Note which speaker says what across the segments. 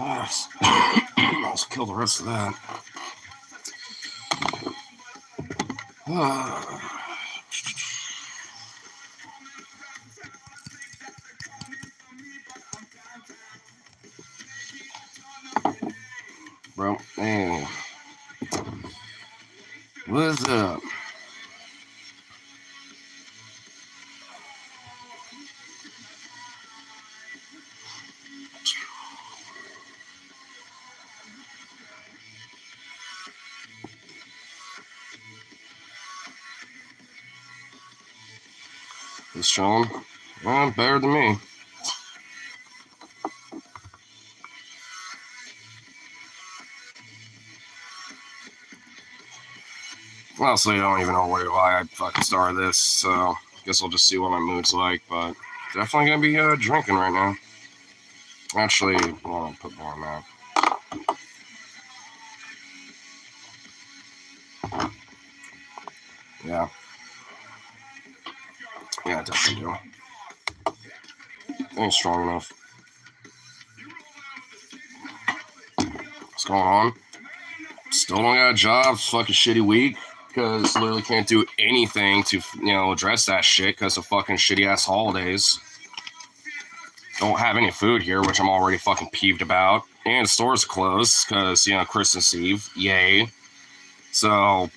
Speaker 1: Let's kill the rest of that. Bro, hey. What's up? It's Sean. Well, better than me. Honestly, I don't even know why I fucking started this, so I guess I'll just see what my mood's like, but definitely gonna be drinking right now. Actually, I'll put more on that. Yeah. Yeah, definitely do. Ain't strong enough. What's going on? Still don't got a job. Fucking shitty week. Because literally can't do anything to, address that shit because of fucking shitty ass holidays. Don't have any food here, which I'm already fucking peeved about. And stores closed because, Christmas Eve. Yay. So,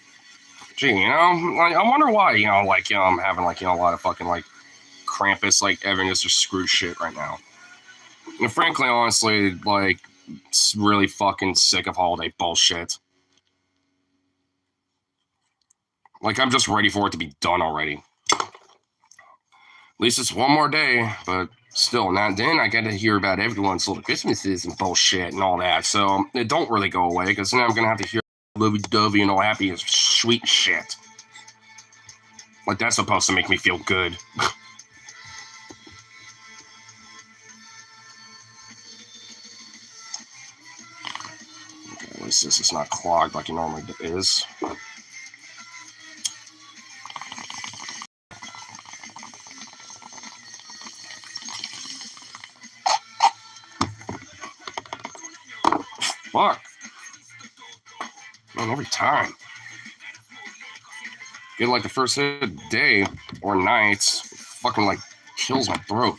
Speaker 1: gee, I wonder why, I'm having, a lot of fucking, Krampus, everything is just screwed shit right now. And frankly, honestly, it's really fucking sick of holiday bullshit. I'm just ready for it to be done already. At least it's one more day, but still, not then I get to hear about everyone's little Christmases and bullshit and all that. So it don't really go away because then I'm gonna have to hear lovey-dovey and all happy and sweet shit. That's supposed to make me feel good. Okay, at least this is not clogged like it normally is. Fuck. Man, every time. Get the first hit of the day or night, fucking kills my throat.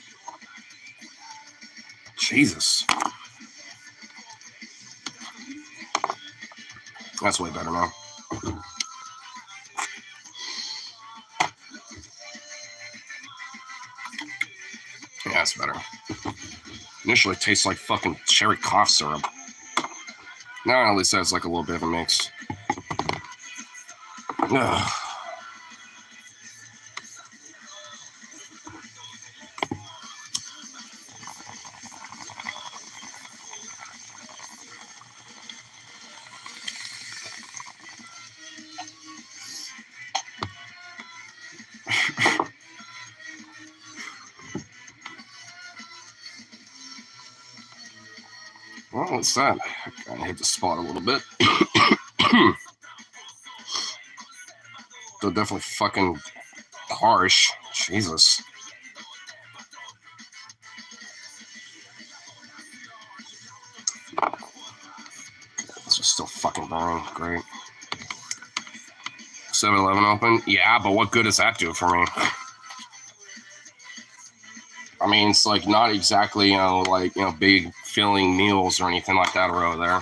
Speaker 1: Jesus. That's way better now. Yeah, that's better. Initially it tastes like fucking cherry cough syrup. Now at least that's a little bit of a mix. Ugh. Well, what's that? I kind of hit the spot a little bit. They're definitely fucking harsh. Jesus. This is still fucking burning. Great. 7-Eleven open? Yeah, but what good does that do for me? I mean, it's not exactly, big filling meals or anything like that are over there.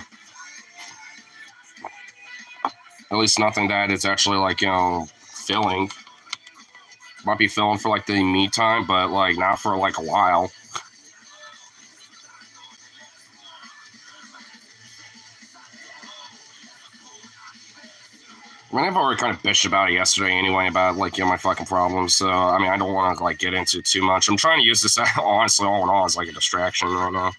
Speaker 1: At least nothing that is actually filling. Might be filling for the me time, but not for a while. I mean, I've already kind of bitched about it yesterday anyway, about my fucking problems. So I mean, I don't want to get into too much. I'm trying to use this honestly all in all as a distraction right now.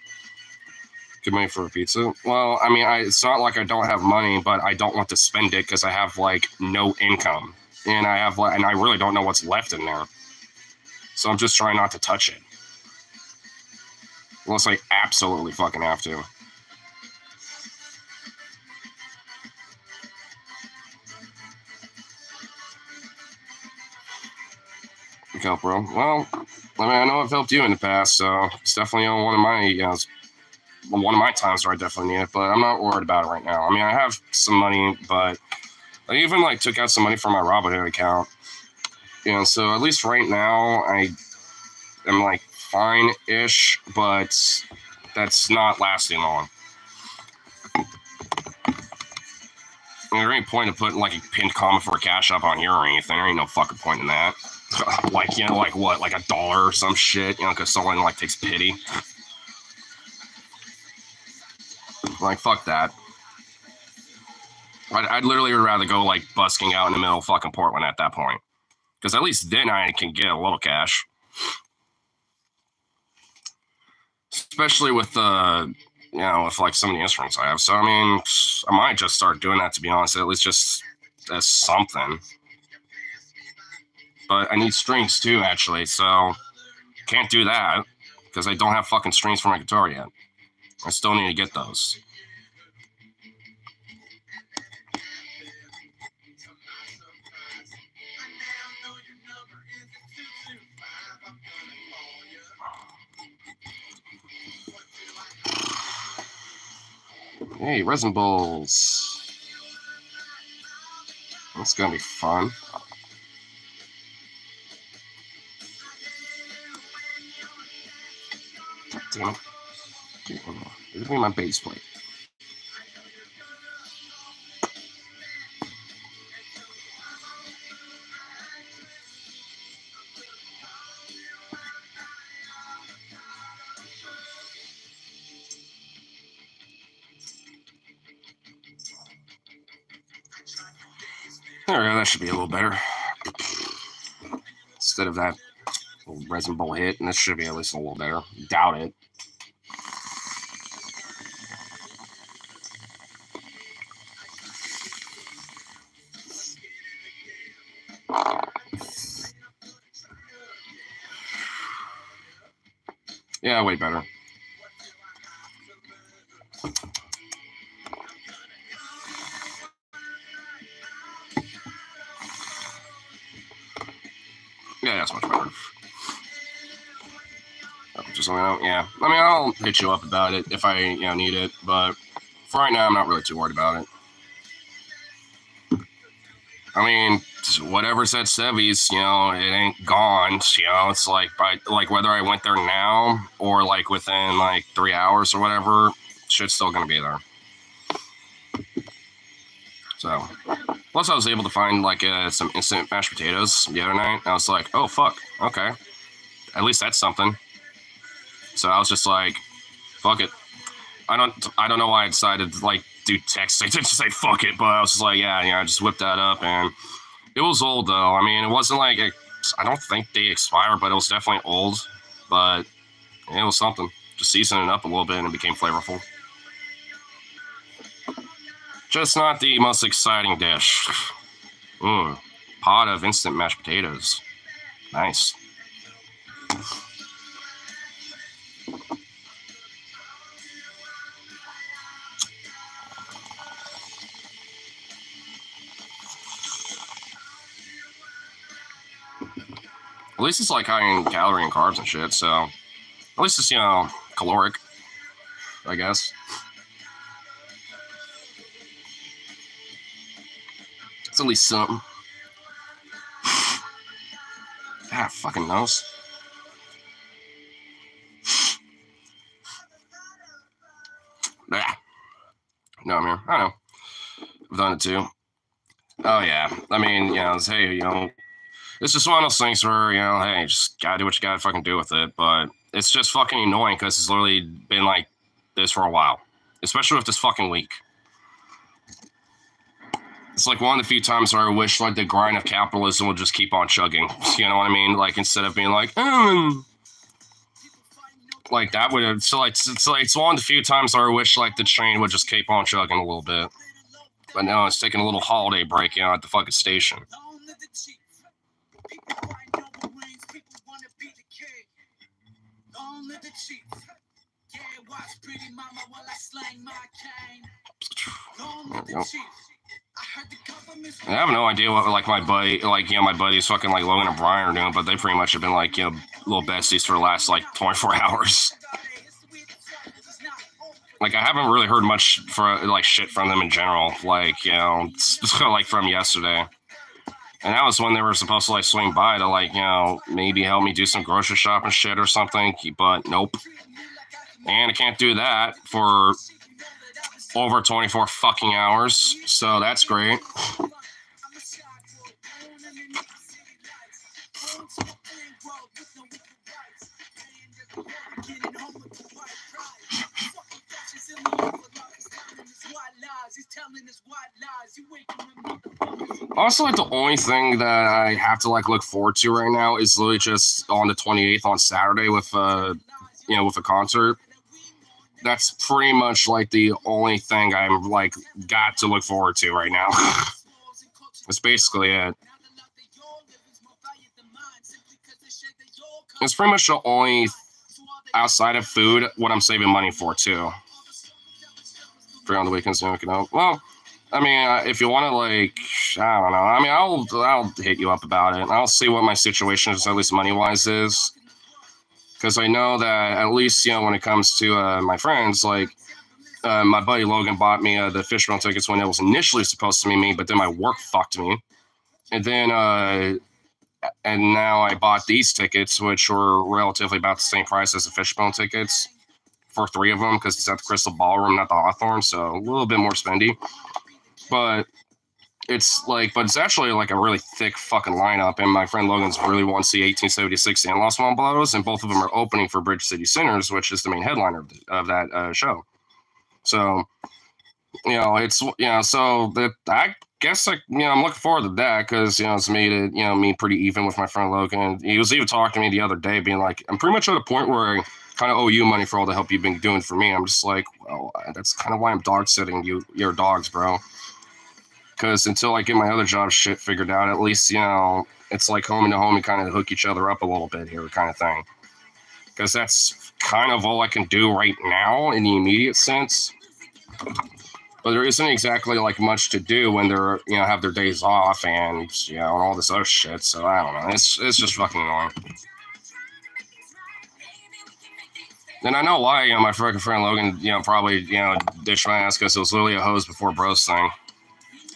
Speaker 1: Good money for a pizza. Well, I mean, it's not like I don't have money, but I don't want to spend it because I have no income, and I have and I really don't know what's left in there. So I'm just trying not to touch it, unless I absolutely fucking have to. Help, bro. Well, I mean, I know I've helped you in the past, so it's definitely one of my one of my times where I definitely need it, but I'm not worried about it right now. I mean, I have some money, but I even like took out some money from my Robinhood account. So at least right now I am like fine-ish, but that's not lasting long. There ain't point to put like a pinned comment for a cash up on here or anything. There ain't no fucking point in that. Like what, like $1 or some shit, because someone like takes pity. Like, fuck that. I'd literally rather go like busking out in the middle of fucking Portland at that point, because at least then I can get a little cash. Especially with with like some of the instruments I have. So I mean, I might just start doing that, to be honest, at least just as something. But I need strings too, actually, so can't do that because I don't have fucking strings for my guitar yet. I still need to get those. Hey, resin bowls. That's gonna be fun. God damn it. Give me my bass plate. There we go, that should be a little better. Instead of that little resin bowl hit, and this should be at least a little better. Doubt it. Yeah, way better. Yeah, that's much better. Yeah. I mean, I'll hit you up about it if I need it, but for right now, I'm not really too worried about it. I mean, whatever's at Sevy's, it ain't gone. It's like whether I went there now or like within like 3 hours or whatever, shit's still gonna be there. So, plus I was able to find like some instant mashed potatoes the other night. I was like, oh fuck, okay, at least that's something. So I was just like, fuck it. I don't know why I decided to like do text. I didn't just say fuck it, but I was just like, yeah, I just whipped that up, and it was old though. I mean, it wasn't like I don't think they expire, but it was definitely old. But it was something. Just season it up a little bit, and it became flavorful. Just not the most exciting dish. Pot of instant mashed potatoes. Nice. At least it's like high in calorie and carbs and shit, so at least it's, caloric, I guess. It's at least something. Ah, fucking nose. Yeah. No, I'm here. I know. I've done it too. Oh, yeah. I mean, hey, it's just one of those things where, hey, just gotta do what you gotta fucking do with it. But it's just fucking annoying because it's literally been like this for a while, especially with this fucking week. It's like one of the few times where I wish like the grind of capitalism would just keep on chugging. You know what I mean? Like instead of being like, like that would. It's one of the few times where I wish like the train would just keep on chugging a little bit. But now it's taking a little holiday break, at the fucking station. There we go. I have no idea what like my buddy, my buddies fucking like Logan and Brian are doing, but they pretty much have been like little besties for the last like 24 hours. like I haven't really heard much for like shit from them in general. Like like from yesterday. And that was when they were supposed to like swing by to like maybe help me do some grocery shopping shit or something. But nope. And I can't do that for over 24 fucking hours. So that's great. Also, like the only thing that I have to like look forward to right now is literally just on the 28th on Saturday with with a concert. That's pretty much like the only thing I'm like got to look forward to right now. That's basically it. It's pretty much the only outside of food what I'm saving money for too. Free on the weekends, well. I mean, if you want to, like, I don't know. I mean, I'll hit you up about it. I'll see what my situation is, at least money-wise, is. Because I know that at least, when it comes to my friends, like, my buddy Logan bought me the Fishbone tickets when it was initially supposed to be me, but then my work fucked me. And then, and now I bought these tickets, which were relatively about the same price as the Fishbone tickets for 3 of them, because it's at the Crystal Ballroom, not the Hawthorne, so a little bit more spendy. But it's actually like a really thick fucking lineup, and my friend Logan's really wants to see 1876 and Los Momblados, and both of them are opening for Bridge City Sinners, which is the main headliner of that show. So, it's so that I guess I'm looking forward to that because it's me to me pretty even with my friend Logan. He was even talking to me the other day, being like, I'm pretty much at a point where I kind of owe you money for all the help you've been doing for me. I'm just like, well, that's kind of why I'm dog sitting your dogs, bro. Because until I get my other job shit figured out, at least, it's like homie to homie kind of hook each other up a little bit here kind of thing. Because that's kind of all I can do right now in the immediate sense. But there isn't exactly like much to do when they're, have their days off and, and all this other shit. So I don't know. It's just fucking annoying. And I know why, my fucking friend Logan, probably, ditched my ass because it was literally a hose before bros thing.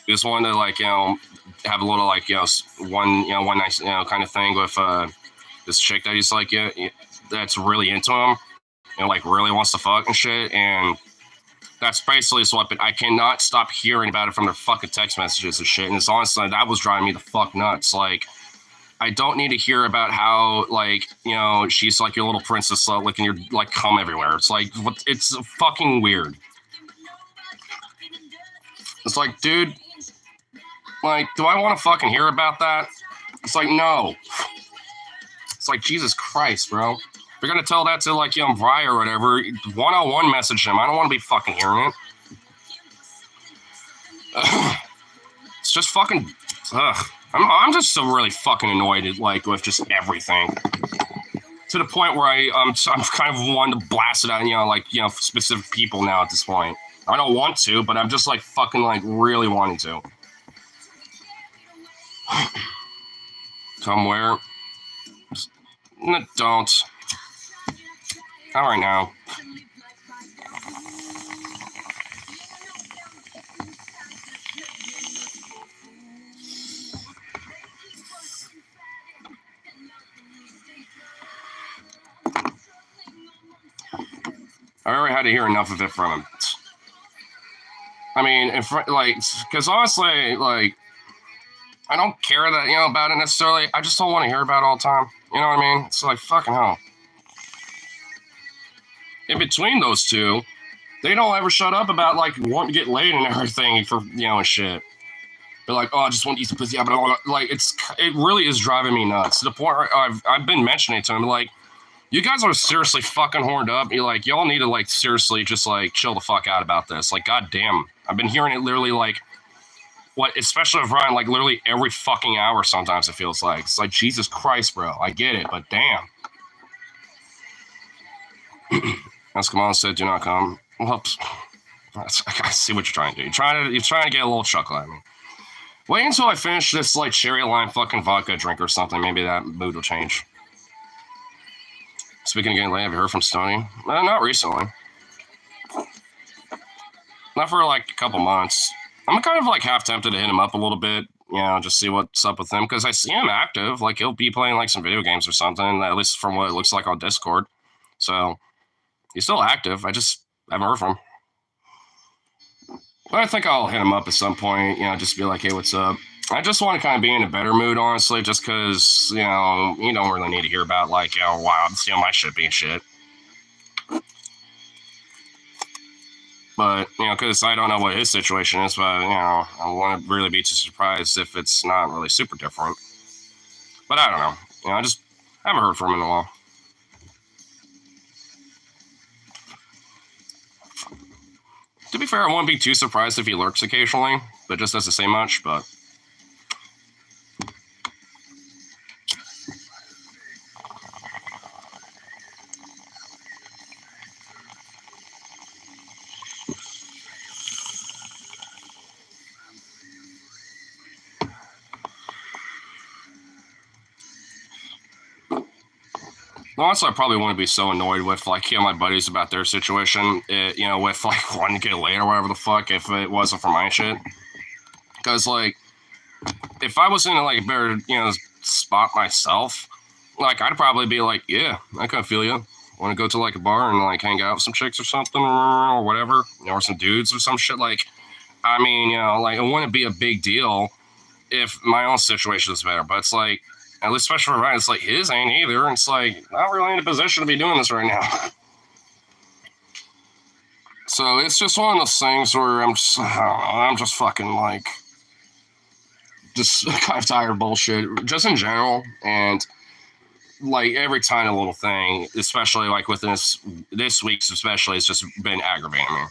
Speaker 1: Just wanted to like have a little like one nice kind of thing with this chick that he's like that's really into him and like really wants to fuck and shit, and that's basically what. But I cannot stop hearing about it from their fucking text messages and shit, and it's honestly that was driving me the fuck nuts. Like I don't need to hear about how like she's like your little princess licking your like cum everywhere. It's like it's fucking weird. It's like, dude. Like, do I want to fucking hear about that? It's like, no. It's like, Jesus Christ, bro. If you're going to tell that to, like, Bri or whatever, one-on-one message him. I don't want to be fucking hearing it. It's just fucking, I'm just so really fucking annoyed, like, with just everything. To the point where I'm kind of wanting to blast it out, specific people now at this point. I don't want to, but I'm just, like, fucking, like, really wanting to. Somewhere. No, don't. Not right now. I already had to hear enough of it from him. I mean, because honestly, like, I don't care that, about it necessarily. I just don't want to hear about it all the time. You know what I mean? It's like, fucking hell. In between those two, they don't ever shut up about, like, wanting to get laid and everything for, and shit. They're like, oh, I just want to eat some pussy. Like, it really is driving me nuts. To the point where I've been mentioning it to them, like, you guys are seriously fucking horned up. You're like, y'all need to, like, seriously just, like, chill the fuck out about this. Like, goddamn. I've been hearing it literally, like, especially with Ryan, like literally every fucking hour sometimes it feels like. It's like, Jesus Christ, bro. I get it, but damn. As Kamal said, do not come. Well, I see what you're trying to do. You're trying to get a little chuckle at me. Wait until I finish this like cherry lime fucking vodka drink or something. Maybe that mood will change. Speaking of getting laid, have you heard from Stoney? Not recently. Not for like a couple months. I'm kind of like half tempted to hit him up a little bit, just see what's up with him because I see him active. Like he'll be playing like some video games or something, at least from what it looks like on Discord. So he's still active. I just haven't heard from him. But I think I'll hit him up at some point, just be like, hey, what's up? I just want to kind of be in a better mood, honestly, just because, you don't really need to hear about, like, wow, my shit being shit. But, because I don't know what his situation is, but, I wouldn't really be too surprised if it's not really super different. But I don't know. I just haven't heard from him in a while. To be fair, I wouldn't be too surprised if he lurks occasionally, but just doesn't say much, but... Honestly, I probably wouldn't be so annoyed with, like, my buddies about their situation, with, like, wanting to get laid or whatever the fuck, if it wasn't for my shit. Because, like, if I was in, like, a better, spot myself, like, I'd probably be like, yeah, I kind of feel you. Want to go to, like, a bar and, like, hang out with some chicks or something or whatever, or some dudes or some shit. Like, I mean, like, it wouldn't be a big deal if my own situation is better. But it's like, at least especially for Ryan, it's like his ain't either. It's like, not really in a position to be doing this right now. So it's just one of those things where I'm just fucking like, just kind of tired of bullshit, just in general. And like every tiny little thing, especially like with this week's especially, it's just been aggravating me.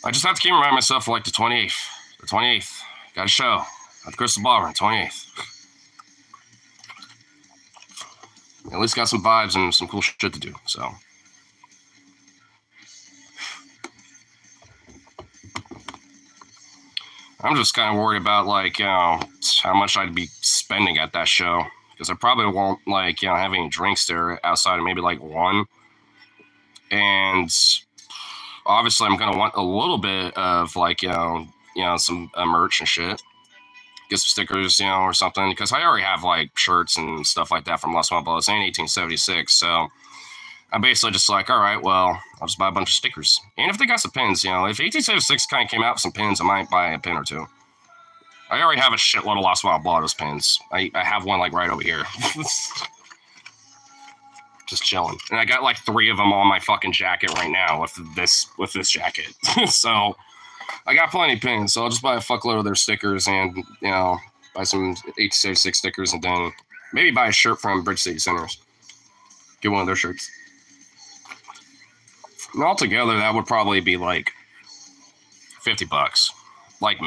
Speaker 1: I just have to keep reminding myself like the 28th, got a show at the Crystal Ballroom, 28th. At least got some vibes and some cool shit to do, so. I'm just kind of worried about, like, how much I'd be spending at that show. Because I probably won't, like, have any drinks there outside of maybe, like, one. And obviously I'm going to want a little bit of, like, some merch and shit. Get some stickers, or something, because I already have like shirts and stuff like that from Lost Wild Blows and 1876. So I'm basically just like, all right, well, I'll just buy a bunch of stickers. And if they got some pins, if 1876 kind of came out with some pins, I might buy a pin or two. I already have a shitload of Lost Wild Blows pins. I have one like right over here. Just chilling. And I got like 3 of them on my fucking jacket right now with this jacket. So I got plenty of pins, so I'll just buy a fuckload of their stickers and, buy some 1876 stickers and then maybe buy a shirt from Bridge City Centers. Get one of their shirts. And altogether, that would probably be like $50. Like,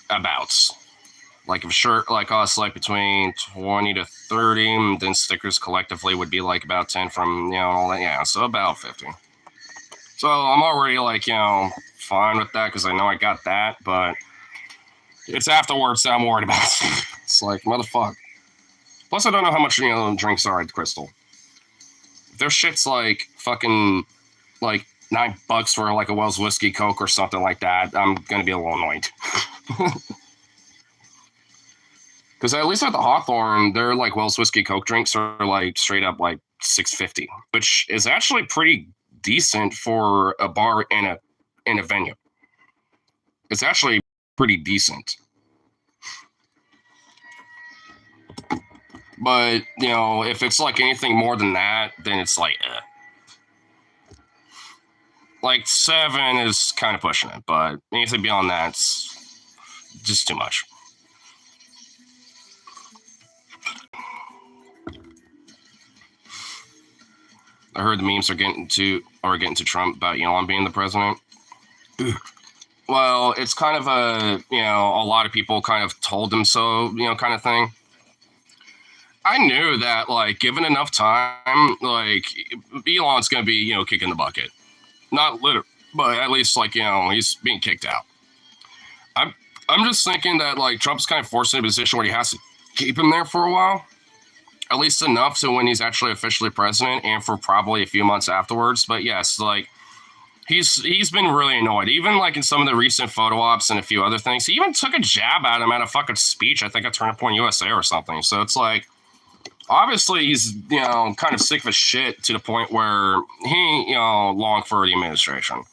Speaker 1: abouts. Like, if a shirt like costs like between 20 to 30, and then stickers collectively would be like about 10 from, all that. Yeah, so about 50. So I'm already like, fine with that because I know I got that, but it's afterwards that I'm worried about. It's like, motherfucker. Plus, I don't know how much, drinks are at Crystal. If their shit's like fucking like $9 for like a Wells Whiskey Coke or something like that, I'm gonna be a little annoyed. Because at least at the Hawthorne, their like Wells Whiskey Coke drinks are like straight up like $6.50, which is actually pretty decent for a bar in a venue. It's actually pretty decent. But, if it's like anything more than that, then it's like, Like 7 is kind of pushing it, but anything beyond that's just too much. I heard the memes are getting to Trump about Elon being the president. Well, it's kind of a lot of people kind of told him so, kind of thing. I knew that, like, given enough time, like, Elon's going to be, kicking the bucket. Not literally, but at least, like, he's being kicked out. I'm just thinking that, like, Trump's kind of forced in a position where he has to keep him there for a while. At least enough so when he's actually officially president and for probably a few months afterwards. But yes, like, he's been really annoyed. Even like in some of the recent photo ops and a few other things, he even took a jab at him at a fucking speech. I think at Turning Point USA or something. So it's like, obviously he's kind of sick of his shit to the point where he long for the administration.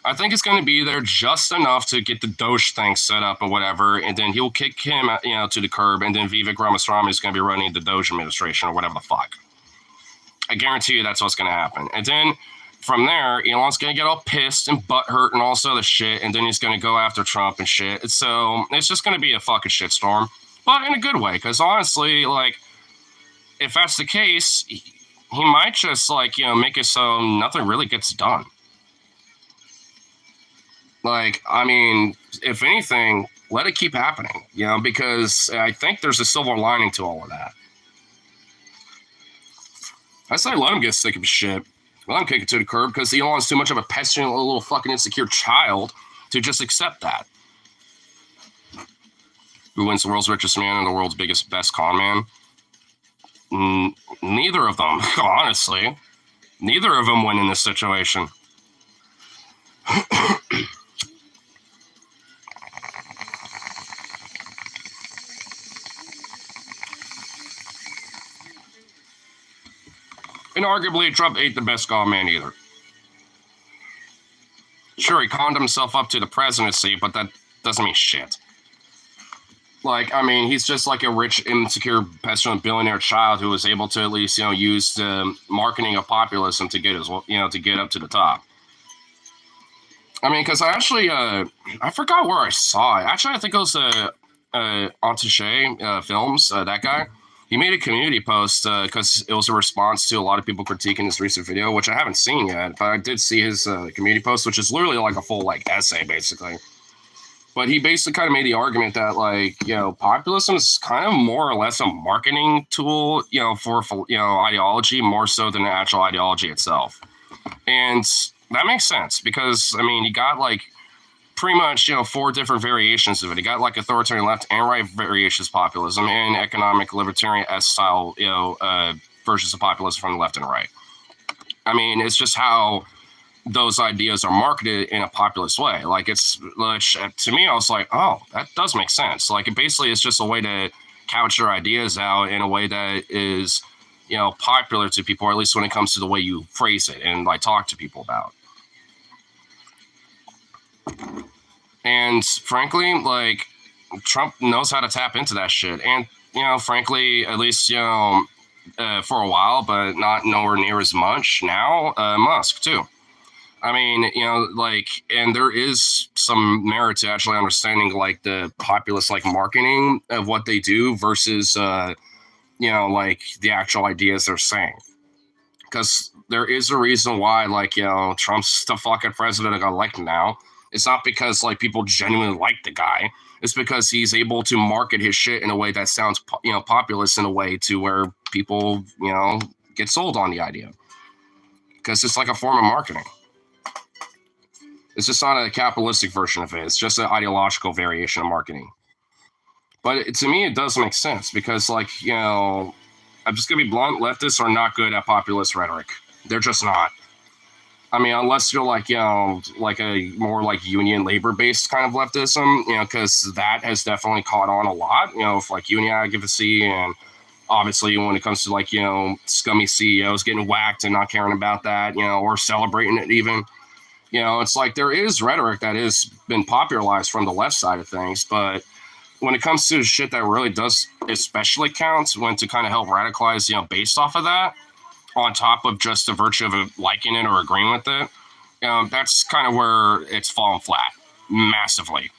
Speaker 1: I think it's going to be there just enough to get the Doge thing set up or whatever, and then he'll kick him to the curb, and then Vivek Ramaswamy is going to be running the Doge administration or whatever the fuck. I guarantee you that's what's going to happen. And then from there, Elon's going to get all pissed and butthurt and all this other shit, and then he's going to go after Trump and shit. So it's just going to be a fucking shitstorm, but in a good way, because honestly, like, if that's the case, he might just, like, make it so nothing really gets done. Like, I mean, if anything, let it keep happening, because I think there's a silver lining to all of that. I say let him get sick of his shit. Let him kick it to the curb, because Elon's too much of a pestilent little fucking insecure child to just accept that. Who wins the world's richest man and the world's biggest, best con man? Neither of them, honestly. Neither of them win in this situation. And arguably, Trump ain't the best con man either. Sure, he conned himself up to the presidency, but that doesn't mean shit. Like, I mean, he's just like a rich, insecure, pestilent billionaire child who was able to at least, use the marketing of populism to get to get up to the top. I mean, because I actually, I forgot where I saw it. Actually, I think it was Antache Films, that guy. He made a community post because it was a response to a lot of people critiquing his recent video, which I haven't seen yet, but I did see his community post, which is literally like a full like essay, basically. But he basically kind of made the argument that, like, populism is kind of more or less a marketing tool, for ideology more so than the actual ideology itself. And that makes sense because, I mean, you got like pretty much, 4 different variations of it. You got like authoritarian left and right variations of populism and economic libertarian style, versions of populism from the left and right. I mean, it's just how those ideas are marketed in a populist way. Like, it's, to me, I was like, oh, that does make sense. Like, it basically is just a way to couch your ideas out in a way that is, popular to people, or at least when it comes to the way you phrase it and like talk to people about. And frankly, like, Trump knows how to tap into that shit. And, frankly, at least, for a while, but not nowhere near as much now, Musk too. I mean, like, and there is some merit to actually understanding like the populist like marketing of what they do versus, like the actual ideas they're saying. Because there is a reason why, like, Trump's the fucking president that got elected now. It's not because like people genuinely like the guy. It's because he's able to market his shit in a way that sounds, populist in a way to where people, get sold on the idea. Because it's like a form of marketing. It's just not a capitalistic version of it. It's just an ideological variation of marketing. But to me, it does make sense because, like, I'm just going to be blunt, leftists are not good at populist rhetoric. They're just not. I mean, unless you're like, like a more like union labor-based kind of leftism, because that has definitely caught on a lot, if like union advocacy and obviously when it comes to like, scummy CEOs getting whacked and not caring about that, or celebrating it even. It's like there is rhetoric that has been popularized from the left side of things, but when it comes to shit that really does especially counts, when to kind of help radicalize, based off of that, on top of just the virtue of liking it or agreeing with it, that's kind of where it's fallen flat massively.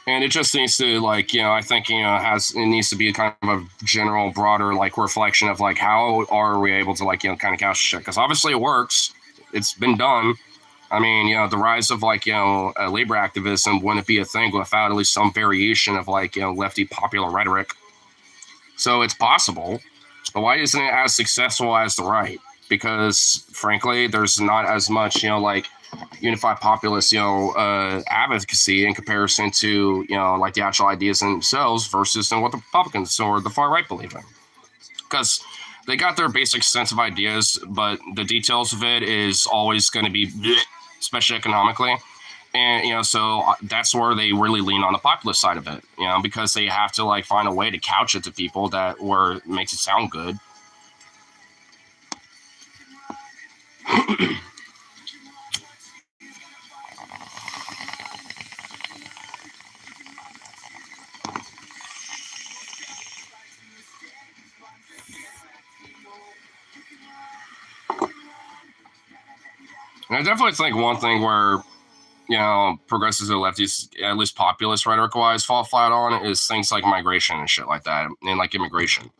Speaker 1: And it just needs to, like, I think, it needs to be kind of a general, broader, like, reflection of, like, how are we able to, like, kind of couch shit? Because obviously it works. It's been done. I mean, the rise of like, labor activism wouldn't be a thing without at least some variation of like, lefty popular rhetoric. So it's possible, but why isn't it as successful as the right? Because frankly, there's not as much, like unified populist, advocacy in comparison to, like the actual ideas themselves versus what the Republicans or the far right believe in. Because they got their basic sense of ideas, but the details of it is always going to be bleh, especially economically. And so that's where they really lean on the populist side of it, because they have to like find a way to couch it to people that where it makes it sound good. And I definitely think one thing where progressives and lefties, at least populist rhetoric wise, fall flat on is things like migration and shit like that, and like immigration.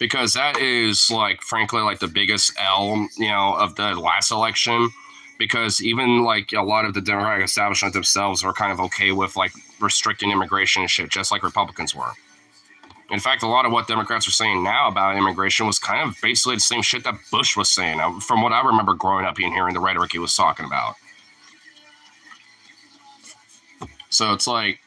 Speaker 1: Because that is like, frankly, like the biggest L, of the last election. Because even like a lot of the Democratic establishment themselves were kind of okay with like restricting immigration and shit, just like Republicans were. In fact, a lot of what Democrats are saying now about immigration was kind of basically the same shit that Bush was saying, from what I remember growing up and hearing the rhetoric he was talking about. So it's like,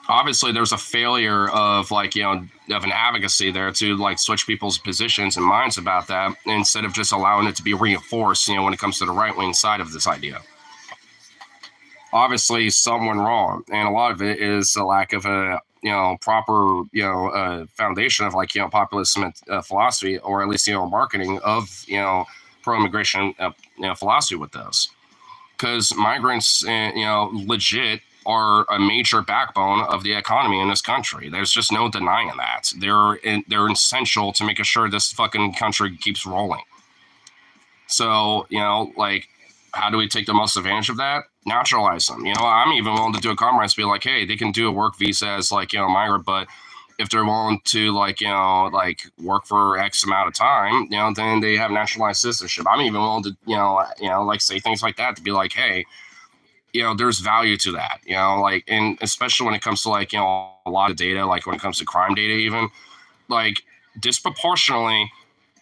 Speaker 1: obviously there's a failure of like, of an advocacy there to like switch people's positions and minds about that instead of just allowing it to be reinforced, when it comes to the right-wing side of this idea. Obviously some went wrong, and a lot of it is a lack of a proper foundation of like populist philosophy, or at least marketing of pro-immigration philosophy with this, because migrants legit are a major backbone of the economy in this country. There's just no denying that. They're essential to making sure this fucking country keeps rolling. So like, how do we take the most advantage of that? Naturalize them. I'm even willing to do a compromise, be like, hey, they can do a work visa as like migrant, but if they're willing to like like work for X amount of time, then they have naturalized citizenship. I'm even willing to like say things like that, to be like, hey, there's value to that, like, and especially when it comes to like a lot of data, like when it comes to crime data, even like disproportionately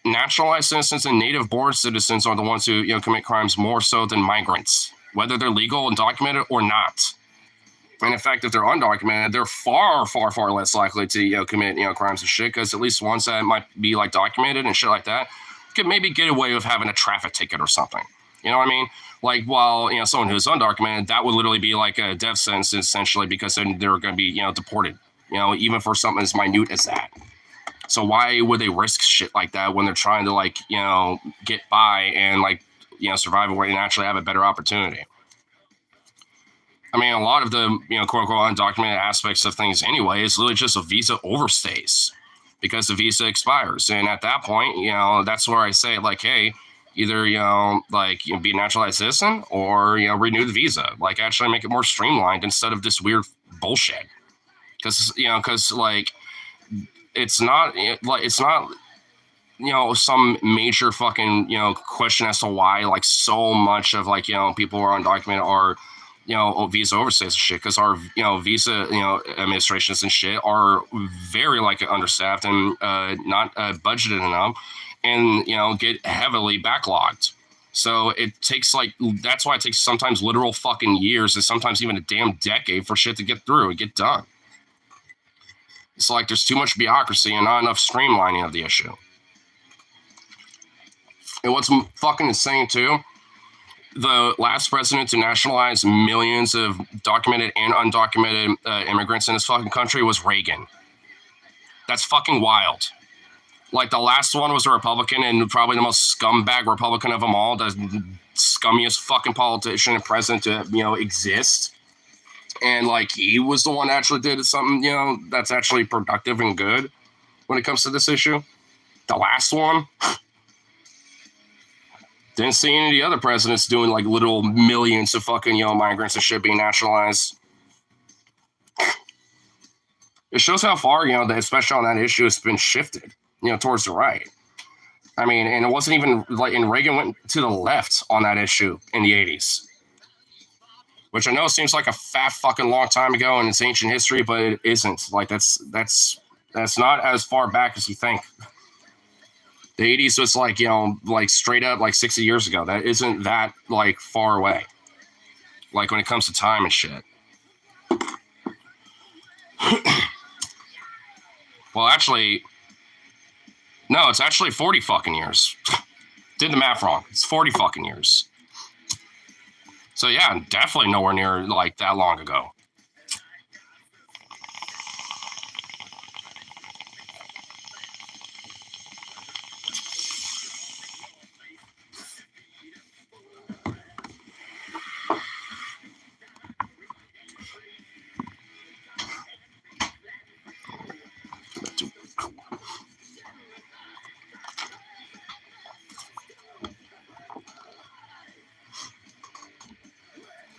Speaker 1: naturalized citizens and native born citizens are the ones who commit crimes more so than migrants, whether they're legal and documented or not. And in fact, if they're undocumented, they're far, far, far less likely to commit crimes and shit, because at least ones that might be like documented and shit like that could maybe get away with having a traffic ticket or something. You know what I mean? Like, while someone who's undocumented, that would literally be like a death sentence essentially, because then they're going to be deported. Even for something as minute as that. So why would they risk shit like that when they're trying to like get by and like survive away and actually have a better opportunity? I mean, a lot of the quote unquote undocumented aspects of things anyway is literally just a visa overstays, because the visa expires, and at that point, that's where I say like, hey, either like be a naturalized citizen, or renew the visa, like actually make it more streamlined instead of this weird bullshit. Because like it's not some major fucking question as to why like so much of like people who are undocumented are visa overstays and shit, because our visa administrations and shit are very like understaffed and not budgeted enough, and get heavily backlogged. So it takes like, that's why it takes sometimes literal fucking years, and sometimes even a damn decade for shit to get through and get done. It's like there's too much bureaucracy and not enough streamlining of the issue. And what's fucking insane too, the last president to nationalize millions of documented and undocumented immigrants in this fucking country was Reagan. That's fucking wild. Like, the last one was a Republican, and probably the most scumbag Republican of them all, the scummiest fucking politician and president to exist. And like, he was the one that actually did something that's actually productive and good when it comes to this issue. The last one, didn't see any of the other presidents doing like literal millions of fucking migrants and shit being nationalized. It shows how far especially on that issue, it's been shifted towards the right. I mean, and it wasn't even like, and Reagan went to the left on that issue in the 80s. Which I know seems like a fat fucking long time ago in its ancient history, but it isn't. Like, that's not as far back as you think. The 80s was like, like straight up like 60 years ago. That isn't that like far away. Like, when it comes to time and shit. Well, actually, No, it's actually 40 fucking years. Did the math wrong. It's 40 fucking years. So yeah, definitely nowhere near like that long ago.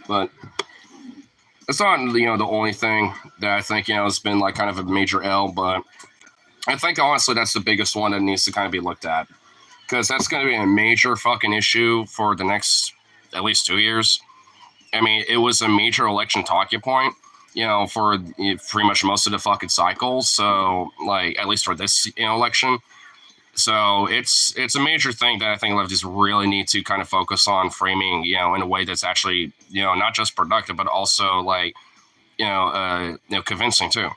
Speaker 1: But it's not, the only thing that I think, has been like kind of a major L, but I think honestly that's the biggest one that needs to kind of be looked at, because that's going to be a major fucking issue for the next at least 2 years. I mean, it was a major election talking point, for pretty much most of the fucking cycles. So, like, at least for this election. So it's a major thing that I think lefties really need to kind of focus on framing, in a way that's actually, not just productive, but also like, convincing too.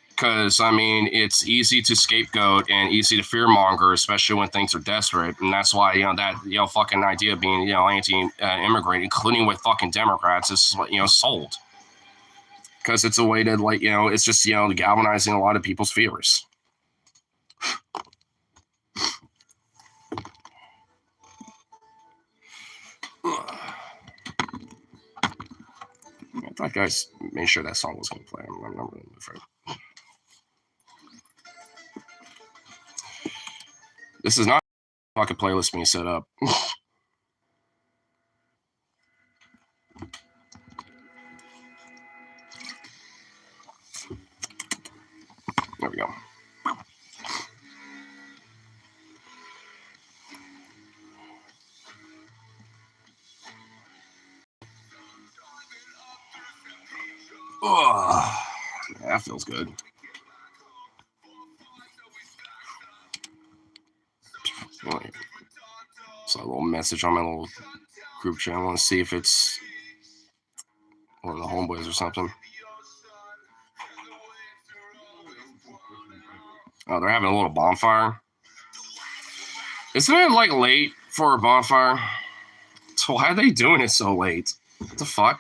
Speaker 1: Because I mean, it's easy to scapegoat and easy to fearmonger, especially when things are desperate, and that's why that fucking idea of being anti-immigrant, including with fucking Democrats, is sold. Because it's a way to like it's just galvanizing a lot of people's fears. I thought guys made sure that song was going to play. I'm not really afraid. This is not a fucking playlist being set up. There we go. Oh, that feels good. So a little message on my little group chat. I want to see if it's one of the homeboys or something. Oh, they're having a little bonfire. Isn't it like late for a bonfire? So why are they doing it so late? What the fuck?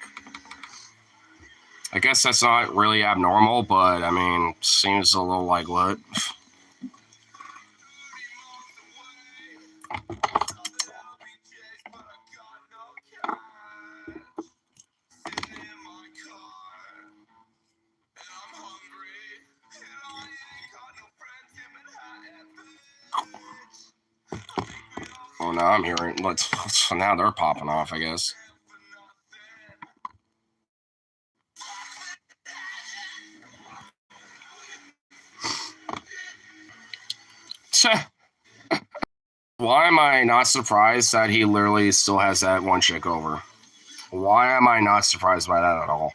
Speaker 1: I guess that's not really abnormal, but I mean, seems a little like what? Oh, now I'm hearing. So now they're popping off, I guess. Why am I not surprised that he literally still has that one chick over? Why am I not surprised by that at all?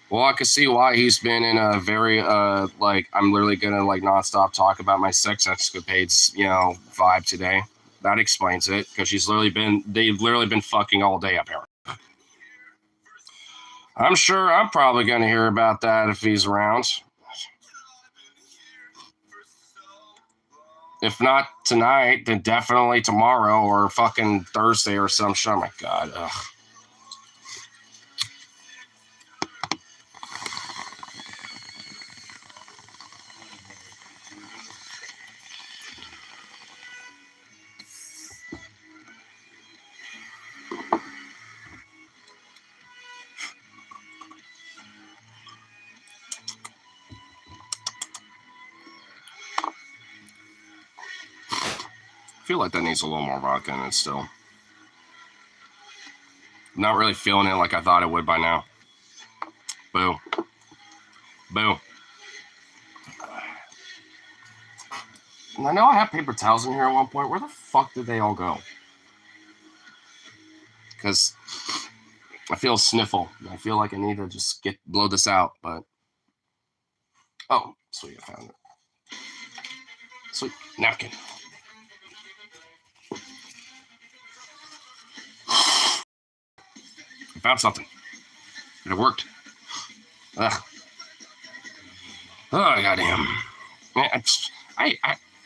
Speaker 1: Well, I can see why he's been in a very like I'm literally gonna like nonstop talk about my sex escapades, vibe today. That explains it, because they've literally been fucking all day up here. I'm sure I'm probably gonna hear about that if he's around. If not tonight, then definitely tomorrow or fucking Thursday or some shit. Oh my god. Ugh. I feel like that needs a little more vodka in it still. Not really feeling it like I thought it would by now. Boo. Boo. And I know I have paper towels in here at one point. Where the fuck did they all go? Because I feel a sniffle. I feel like I need to just blow this out, but... Oh, sweet, I found it. Sweet, napkin. I found something. And it worked. Ugh. Oh, goddamn. I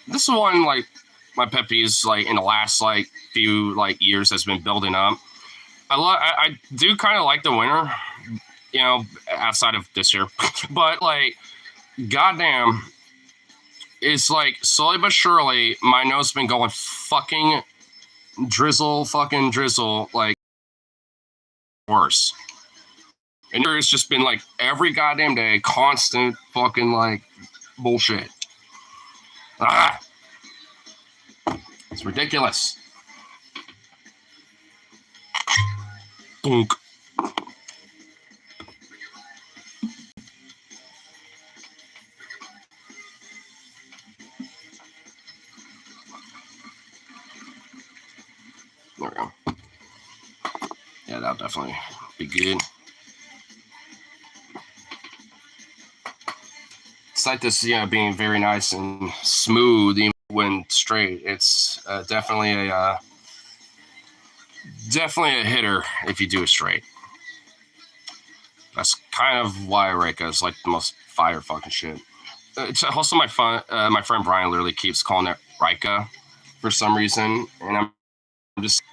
Speaker 1: this is one like my pet peeves like in the last like few like years has been building up. I do kind of like the winter, you know, outside of this year, but like goddamn, it's like slowly but surely my nose has been going fucking fucking drizzle, like worse. And it's just been like every goddamn day, constant fucking like bullshit. Ah, it's ridiculous. Boonk. There we go. Yeah, that'll definitely be good. It's like this, you know, being very nice and smooth even when straight. It's definitely a hitter if you do it straight. That's kind of why Reika is like the most fire fucking shit. It's also my friend Brian literally keeps calling it Rika for some reason, and I'm just,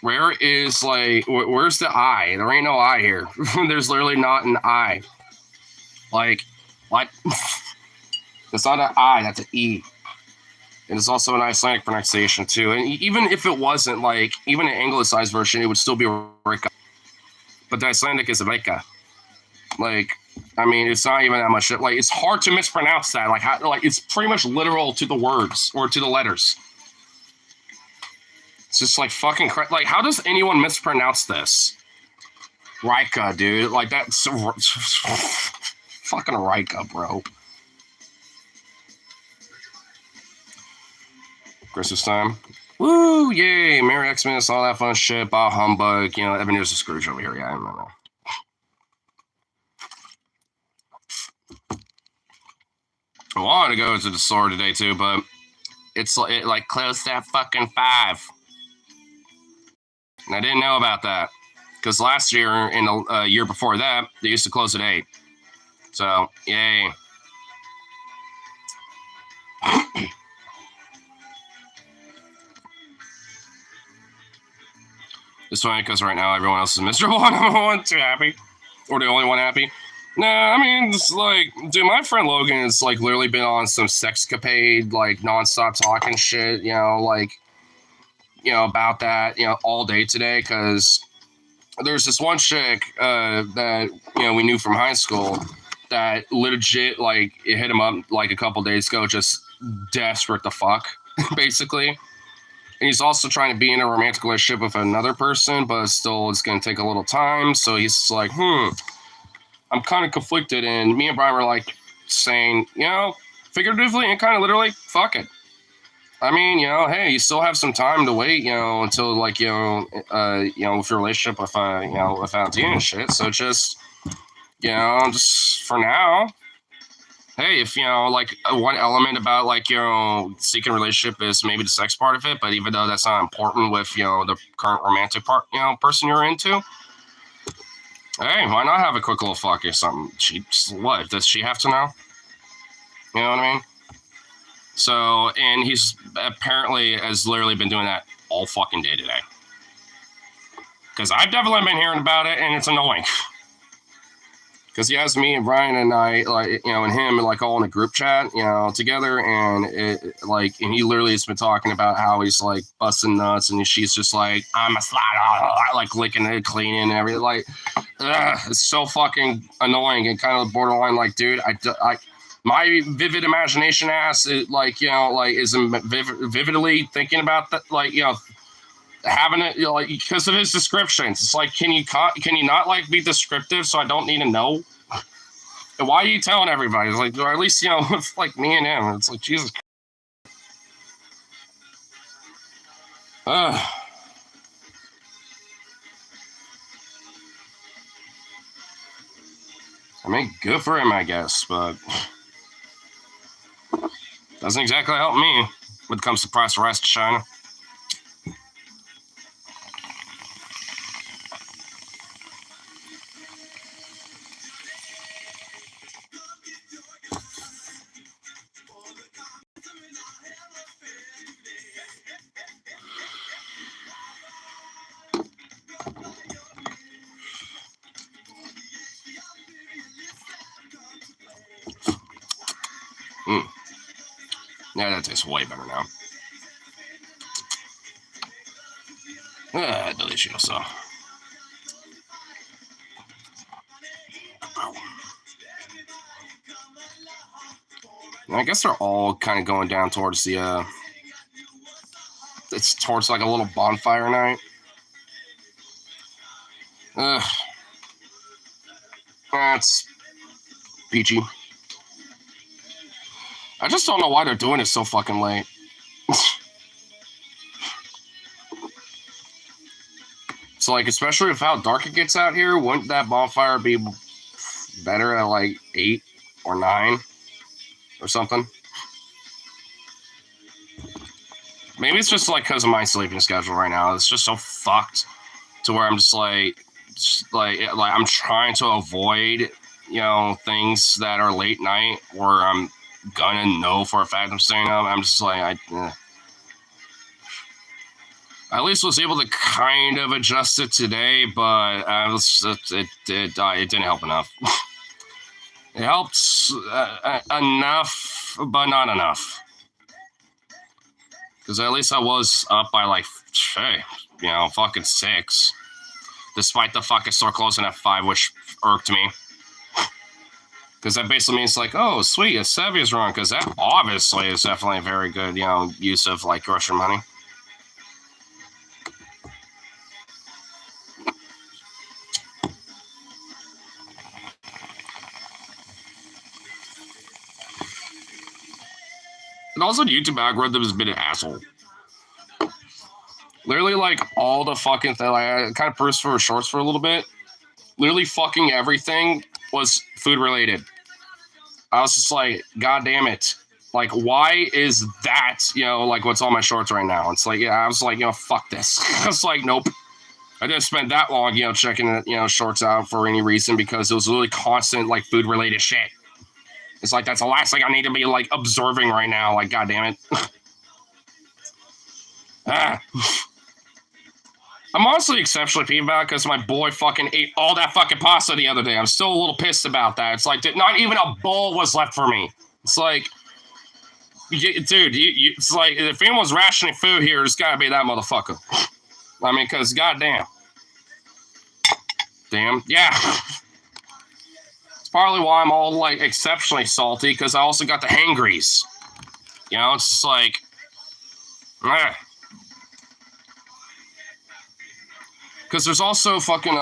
Speaker 1: where's the I? There ain't no I here. There's literally not an I. Like, what? That's not an I, that's an E. And it's also an Icelandic pronunciation too. And even if it wasn't, like, even an anglicized version, it would still be Rika. But the Icelandic is Rika. Like, I mean, it's not even that much. Like, it's hard to mispronounce that. Like, it's pretty much literal to the words or to the letters. It's just like fucking like, how does anyone mispronounce this? Rika, dude. Like, that's fucking Rika, bro. Christmas time. Woo, yay. Merry Xmas, all that fun shit. Bah humbug. You know, Evan News is Scrooge over here. Yeah, I don't know. I wanted to go to the store today too, but it like closed at fucking 5. And I didn't know about that because last year and the year before that, they used to close at 8. So, yay. It's funny because right now everyone else is miserable and I'm the one too happy. Or the only one happy. Nah, I mean, it's like, dude, my friend Logan has like literally been on some sexcapade, like nonstop talking shit, you know, like, you know, about that, you know, all day today. Because there's this one chick that, you know, we knew from high school that legit, like, it hit him up like a couple days ago, just desperate to fuck, basically. And he's also trying to be in a romantic relationship with another person, but still it's going to take a little time. So he's like, I'm kind of conflicted. And me and Brian were like saying, you know, figuratively and kind of literally, fuck it. I mean, you know, hey, you still have some time to wait, you know, until like, you know, with your relationship with, you know, with Valentina and shit. So just, you know, just for now, hey, if, you know, like one element about like, you know, seeking a relationship is maybe the sex part of it, but even though that's not important with, you know, the current romantic part, you know, person you're into, hey, why not have a quick little fuck or something? What does she have to know? You know what I mean? So, and he's apparently has literally been doing that all fucking day today. Because I've definitely been hearing about it, and it's annoying. Because he has me and Brian and I, like, you know, and him, like, all in a group chat, you know, together, and and he literally has been talking about how he's like busting nuts, and she's just like, I'm a slut, like licking it, cleaning, and everything. Like, it's so fucking annoying and kind of borderline. Like, dude, my vivid imagination ass, like, you know, like, is vividly thinking about that, like, you know, having it, you know, like, because of his descriptions. It's like, can you not like be descriptive so I don't need to know? And why are you telling everybody? It's like, or at least, you know, it's like me and him. It's like, Jesus. I mean, good for him, I guess, but doesn't exactly help me when it comes to price of rice to China. Yeah, that tastes way better now. Delicioso. I guess they're all kind of going down towards the, it's towards like a little bonfire night. That's peachy. I just don't know why they're doing it so fucking late. So, like, especially with how dark it gets out here, wouldn't that bonfire be better at like 8 or 9 or something? Maybe it's just like because of my sleeping schedule right now. It's just so fucked to where I'm just like I'm trying to avoid, you know, things that are late night where I'm gonna know for a fact I'm staying up. I'm just like, I at least was able to kind of adjust it today, but it didn't help enough. It helped enough, but not enough. Because at least I was up by like, hey, you know, fucking 6. Despite the fucking store closing at 5, which irked me. Because that basically means like, oh, sweet, a Sevia's run. Because that obviously is definitely a very good, you know, use of like grocery money. And also, the YouTube algorithm has been an asshole. Literally, like, all the fucking thing, like, I kind of perused for shorts for a little bit. Literally, fucking everything was food related. I was just like, God damn it. Like, why is that, you know, like, what's on my shorts right now? It's like, yeah, I was like, you know, fuck this. I was like, nope. I didn't spend that long, you know, checking, you know, shorts out for any reason because it was really constant, like, food related shit. It's like, that's the last thing I need to be, like, observing right now. Like, God damn it. I'm honestly exceptionally peeved about it because my boy fucking ate all that fucking pasta the other day. I'm still a little pissed about that. It's like, not even a bowl was left for me. It's like, dude, it's like, if anyone's rationing food here, it's gotta be that motherfucker. I mean, because goddamn. Damn, yeah. It's partly why I'm all, like, exceptionally salty, because I also got the hangries. You know, it's just like, because there's also fucking,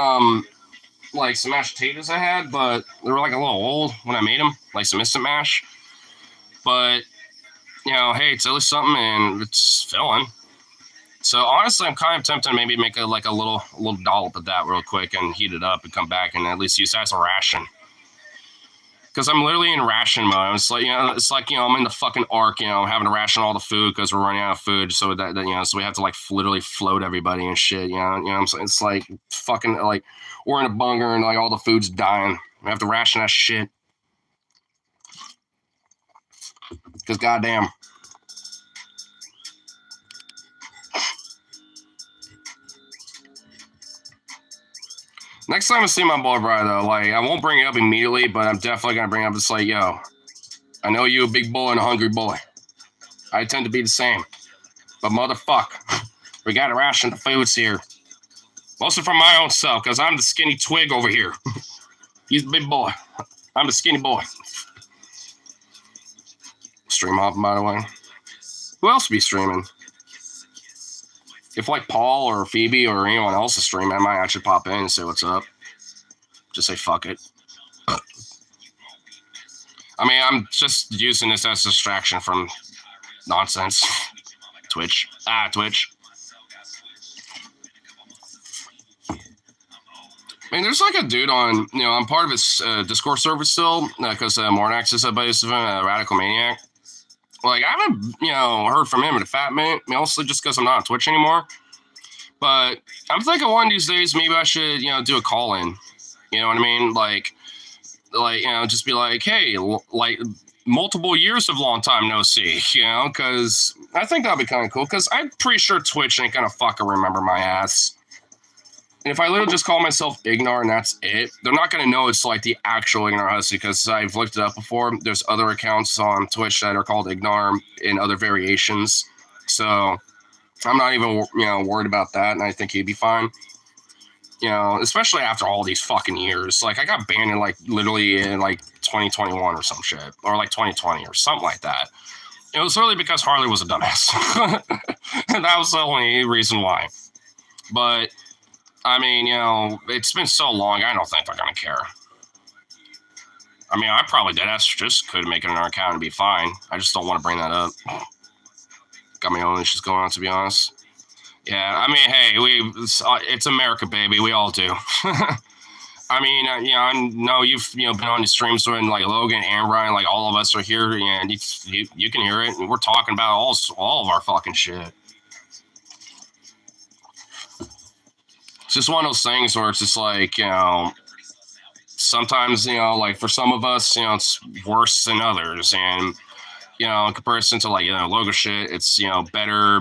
Speaker 1: like, some mashed potatoes I had, but they were, like, a little old when I made them, like some instant mash. But, you know, hey, it's at least something, and it's filling. So, honestly, I'm kind of tempted to maybe make a little dollop of that real quick and heat it up and come back and at least use that as a ration. Because I'm literally in ration mode. It's like, you know, I'm in the fucking ark, you know, having to ration all the food because we're running out of food. So that you know, so we have to like literally float everybody and shit. You know what I'm saying? It's like fucking like we're in a bunker and like all the food's dying. We have to ration that shit. Because goddamn. Next time I see my boy Brian, though, like, I won't bring it up immediately, but I'm definitely going to bring it up. It's like, yo, I know you a big boy and a hungry boy. I tend to be the same. But motherfuck, we got to ration the foods here. Mostly for my own self, because I'm the skinny twig over here. He's the big boy. I'm the skinny boy. Stream hopping, by the way. Who else be streaming? If like Paul or Phoebe or anyone else is streaming, I might actually pop in and say what's up. Just say fuck it. I mean, I'm just using this as a distraction from nonsense. Twitch. Twitch. I mean, there's like a dude on, you know, I'm part of his Discord server still, because Mornax is a base of a Radical Maniac. Like, I haven't, you know, heard from him in a fat minute, mostly just because I'm not on Twitch anymore. But I'm thinking one of these days, maybe I should, you know, do a call-in. You know what I mean? Like, you know, just be like, hey, like, multiple years of long time no see, you know? Because I think that'd be kind of cool, because I'm pretty sure Twitch ain't gonna fucking remember my ass. And if I literally just call myself Ignar and that's it, they're not going to know it's like the actual Ignar Husky because I've looked it up before. There's other accounts on Twitch that are called Ignar in other variations. So I'm not even, worried about that. And I think he'd be fine. Especially after all these fucking years. Like, I got banned in, like, literally in, like, 2021 or some shit. Or, like, 2020 or something like that. It was literally because Harley was a dumbass. And that was the only reason why. But, I mean, it's been so long, I don't think they're going to care. I mean, I probably just could make another account and be fine. I just don't want to bring that up. Got my own issues going on, to be honest. Yeah, I mean, hey, it's America, baby. We all do. I mean, I know you've been on the streams when like Logan and Ryan, like all of us are here, and you can hear it. And we're talking about all of our fucking shit. It's just one of those things where it's just like sometimes like for some of us, it's worse than others, and in comparison to like Logan shit, it's better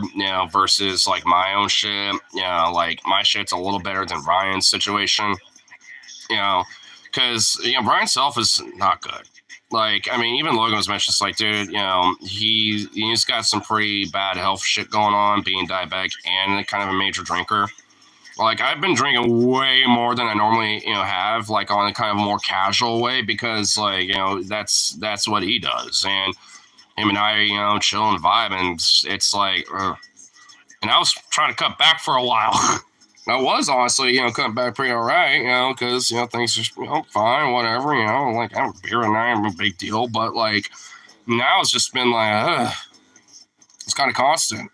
Speaker 1: versus like my own shit. Like my shit's a little better than Ryan's situation. Because Ryan's self is not good. Like, I mean, even Logan was mentioned. It's like, dude, he's got some pretty bad health shit going on, being diabetic and kind of a major drinker. Like, I've been drinking way more than I normally have, like on a kind of more casual way, because like that's what he does, and him and I chill and vibe, and it's like, and I was trying to cut back for a while. I was honestly, cutting back pretty all right, because, things are, fine, whatever, like, I have beer and I'm a big deal, but, like, now it's just been, like, it's kind of constant.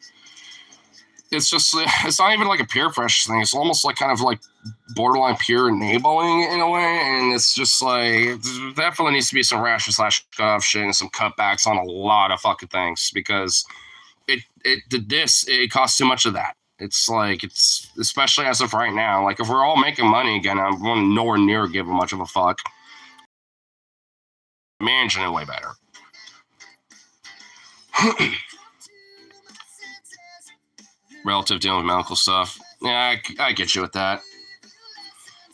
Speaker 1: It's just, it's not even, like, a peer pressure thing. It's almost, like, kind of, like, borderline peer enabling in a way, and it's just, like, there definitely needs to be some ration/cut-off shit and some cutbacks on a lot of fucking things, because it costs too much of that. It's like, it's especially as of right now. Like, if we're all making money again, I'm nowhere near giving much of a fuck. Managing it way better. Relative dealing with medical stuff. Yeah, I get you with that.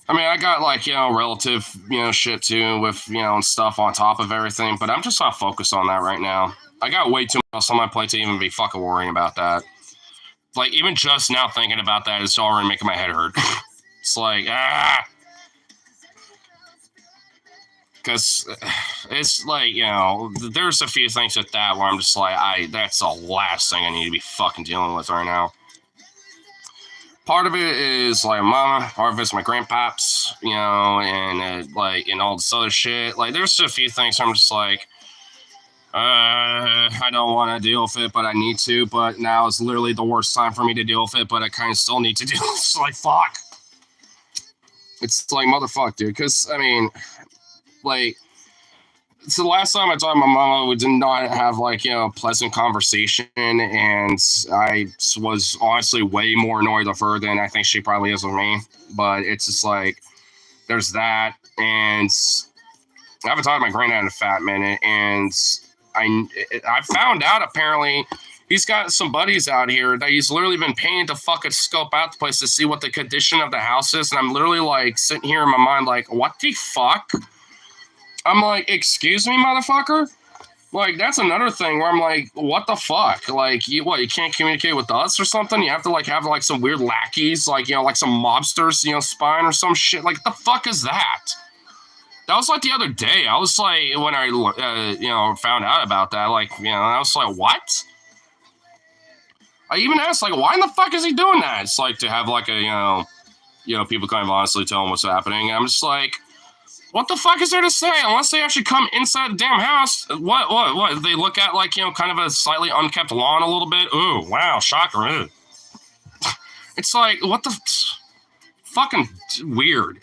Speaker 1: I mean, I got like, relative, shit too with, and stuff on top of everything, but I'm just not focused on that right now. I got way too much on my plate to even be fucking worrying about that. Like, even just now thinking about that is already making my head hurt. It's like, because it's like, there's a few things with that where I'm just like, that's the last thing I need to be fucking dealing with right now. Part of it is like mama, part of it's my grandpaps, and like, and all this other shit. Like, there's a few things where I'm just like, I don't want to deal with it, but I need to. But now is literally the worst time for me to deal with it, but I kind of still need to deal with it. It's like, fuck. It's like, motherfuck, dude. Because, I mean, like, it's the last time I talked to my mama, we did not have, like, pleasant conversation. And I was honestly way more annoyed with her than I think she probably is with me. But it's just like, there's that. And I haven't talked to my granddad in a fat minute. And I found out apparently he's got some buddies out here that he's literally been paying to fucking scope out the place to see what the condition of the house is. And I'm literally like sitting here in my mind like, what the fuck? I'm like, excuse me, motherfucker? Like, that's another thing where I'm like, what the fuck? Like, you can't communicate with us or something? You have to like have like some weird lackeys, like, like some mobsters, spying or some shit. Like, the fuck is that? That was like the other day. I was like, when I, found out about that, like, I was like, what? I even asked, like, why in the fuck is he doing that? It's like to have like a, people kind of honestly tell him what's happening. And I'm just like, what the fuck is there to say? Unless they actually come inside the damn house. What? They look at like, kind of a slightly unkept lawn a little bit. Ooh, wow, shocker. Ew. It's like, what the fucking weird.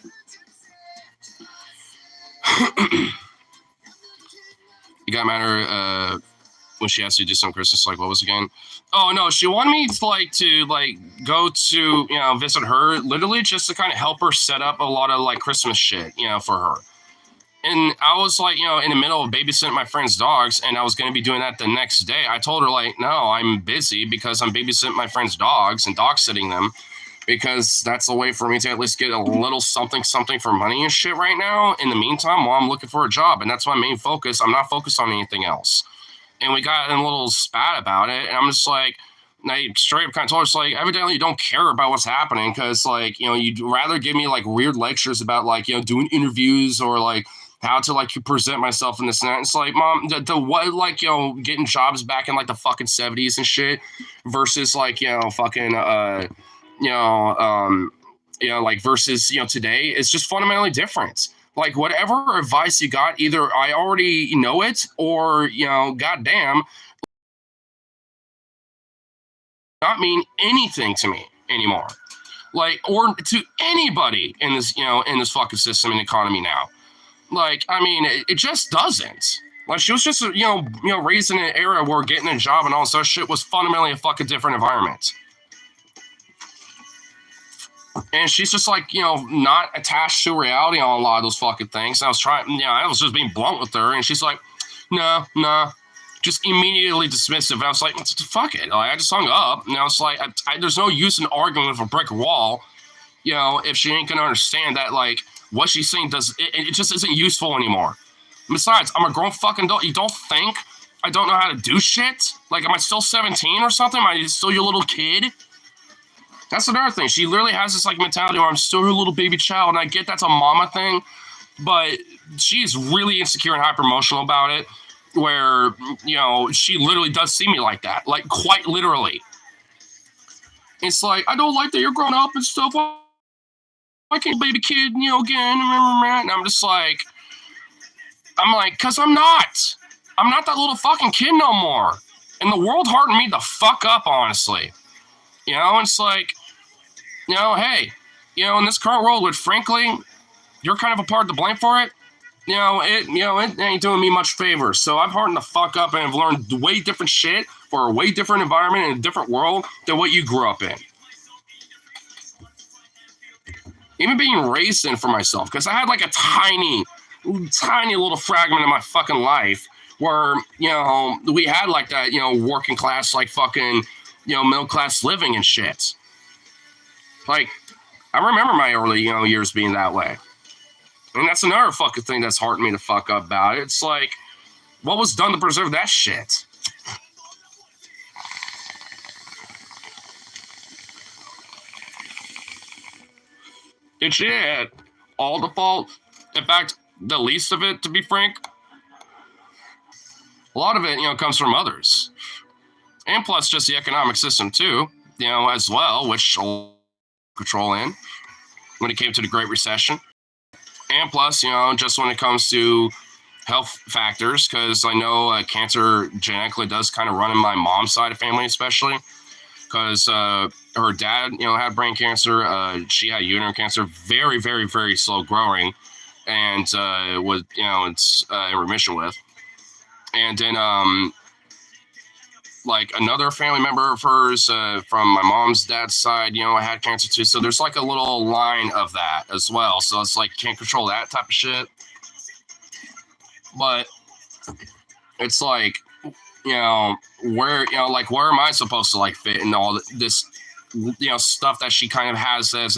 Speaker 1: You got matter when she asked you to do some Christmas, like what was it again? Oh no, she wanted me to go to visit her, literally just to kind of help her set up a lot of like Christmas shit, for her. And I was like, in the middle of babysitting my friend's dogs, and I was going to be doing that the next day. I told her like, no, I'm busy because I'm babysitting my friend's dogs and dog sitting them because that's a way for me to at least get a little something for money and shit right now in the meantime while I'm looking for a job. And that's my main focus. I'm not focused on anything else. And we got in a little spat about it, and I'm just like, and I straight up kind of told her, it's like, evidently you don't care about what's happening, because, like, you know, you'd rather give me, like, weird lectures about, like, you know, doing interviews or, like, how to, like, present myself in this and that. It's like, Mom, the what, like, you know, getting jobs back in, like, the fucking 70s and shit versus, like, you know, fucking, like, versus, you know, today is just fundamentally different. Like, whatever advice you got, either I already know it or, you know, goddamn, not mean anything to me anymore. Like, or to anybody in this, you know, in this fucking system and economy now. Like, I mean, it just doesn't. Like, she was just, you know, raised in an era where getting a job and all this other shit was fundamentally a fucking different environment. And she's just like, you know, not attached to reality on a lot of those fucking things. And I was trying, you know, I was just being blunt with her, and she's like, no, just immediately dismissive. And I was like, fuck it. Like, I just hung up. And I was like, there's no use in arguing with a brick wall, you know, if she ain't gonna understand that, like, what she's saying it just isn't useful anymore. Besides, I'm a grown fucking adult. You don't think I don't know how to do shit? Like, am I still 17 or something? Am I still your little kid? That's another thing. She literally has this, like, mentality where I'm still her little baby child, and I get that's a mama thing, but she's really insecure and hyper emotional about it, where, you know, she literally does see me like that, like, quite literally. It's like, I don't like that you're grown up and stuff. Why can't baby kid, you know, again? And I'm just like, because I'm not that little fucking kid no more. And the world hardened me the fuck up, honestly. You know, it's like, you know, hey, you know, in this current world, which frankly, you're kind of a part to blame for it. It ain't doing me much favor. So I've hardened the fuck up and I've learned way different shit for a way different environment and a different world than what you grew up in. Even being raised in for myself, because I had like a tiny little fragment of my fucking life where, you know, we had like that, you know, working class, like fucking, you know, middle class living and shit. Like, I remember my early, you know, years being that way. And that's another fucking thing that's hardened me to fuck up about it. It's like, what was done to preserve that shit? It's shit. All the fault. In fact, the least of it, to be frank. A lot of it, you know, comes from others. And plus just the economic system too, you know, as well, which will control in when it came to the Great Recession. And plus, you know, just when it comes to health factors, because I know cancer genetically does kind of run in my mom's side of family, especially because her dad, you know, had brain cancer. She had uterine cancer, very, very, very slow growing, and was, you know, it's in remission with. And then, like, another family member of hers from my mom's dad's side, you know, had cancer too. So there's like a little line of that as well. So it's like, can't control that type of shit. But it's like, you know, where am I supposed to like fit in all this, you know, stuff that she kind of has as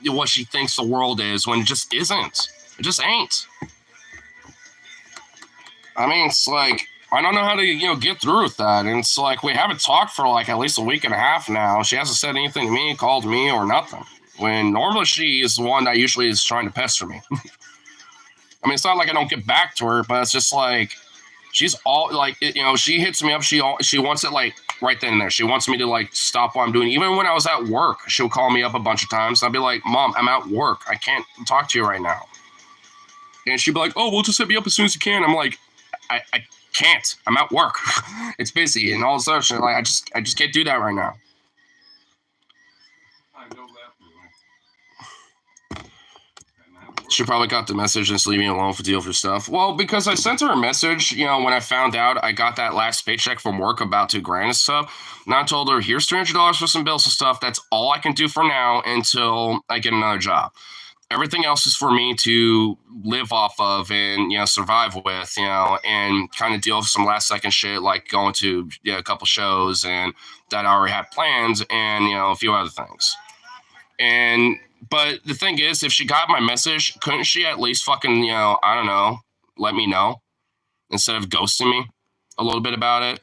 Speaker 1: what she thinks the world is, when it just isn't. It just ain't. I mean, it's like, I don't know how to, you know, get through with that. And it's like, we haven't talked for like at least a week and a half now. She hasn't said anything to me, called me, or nothing. When normally she is the one that usually is trying to pester me. I mean, it's not like I don't get back to her, but it's just like, she's all like, you know, she hits me up. She wants it like right then and there. She wants me to like stop what I'm doing. Even when I was at work, she'll call me up a bunch of times. I'll be like, Mom, I'm at work. I can't talk to you right now. And she'd be like, oh, well, just hit me up as soon as you can. I'm like, I can't. I'm at work. It's busy and all this other shit. Like, I just can't do that right now. I know that. She probably got the message and just leave me alone for deal for stuff. Well, because I sent her a message, you know, when I found out I got that last paycheck from work, about $2,000 and stuff. And I told her, here's $300 for some bills and stuff. That's all I can do for now until I get another job. Everything else is for me to live off of and, you know, survive with, you know, and kind of deal with some last second shit, like going to, you know, a couple shows and that I already had plans, and, you know, a few other things. But the thing is, if she got my message, couldn't she at least fucking, I don't know, let me know instead of ghosting me a little bit about it?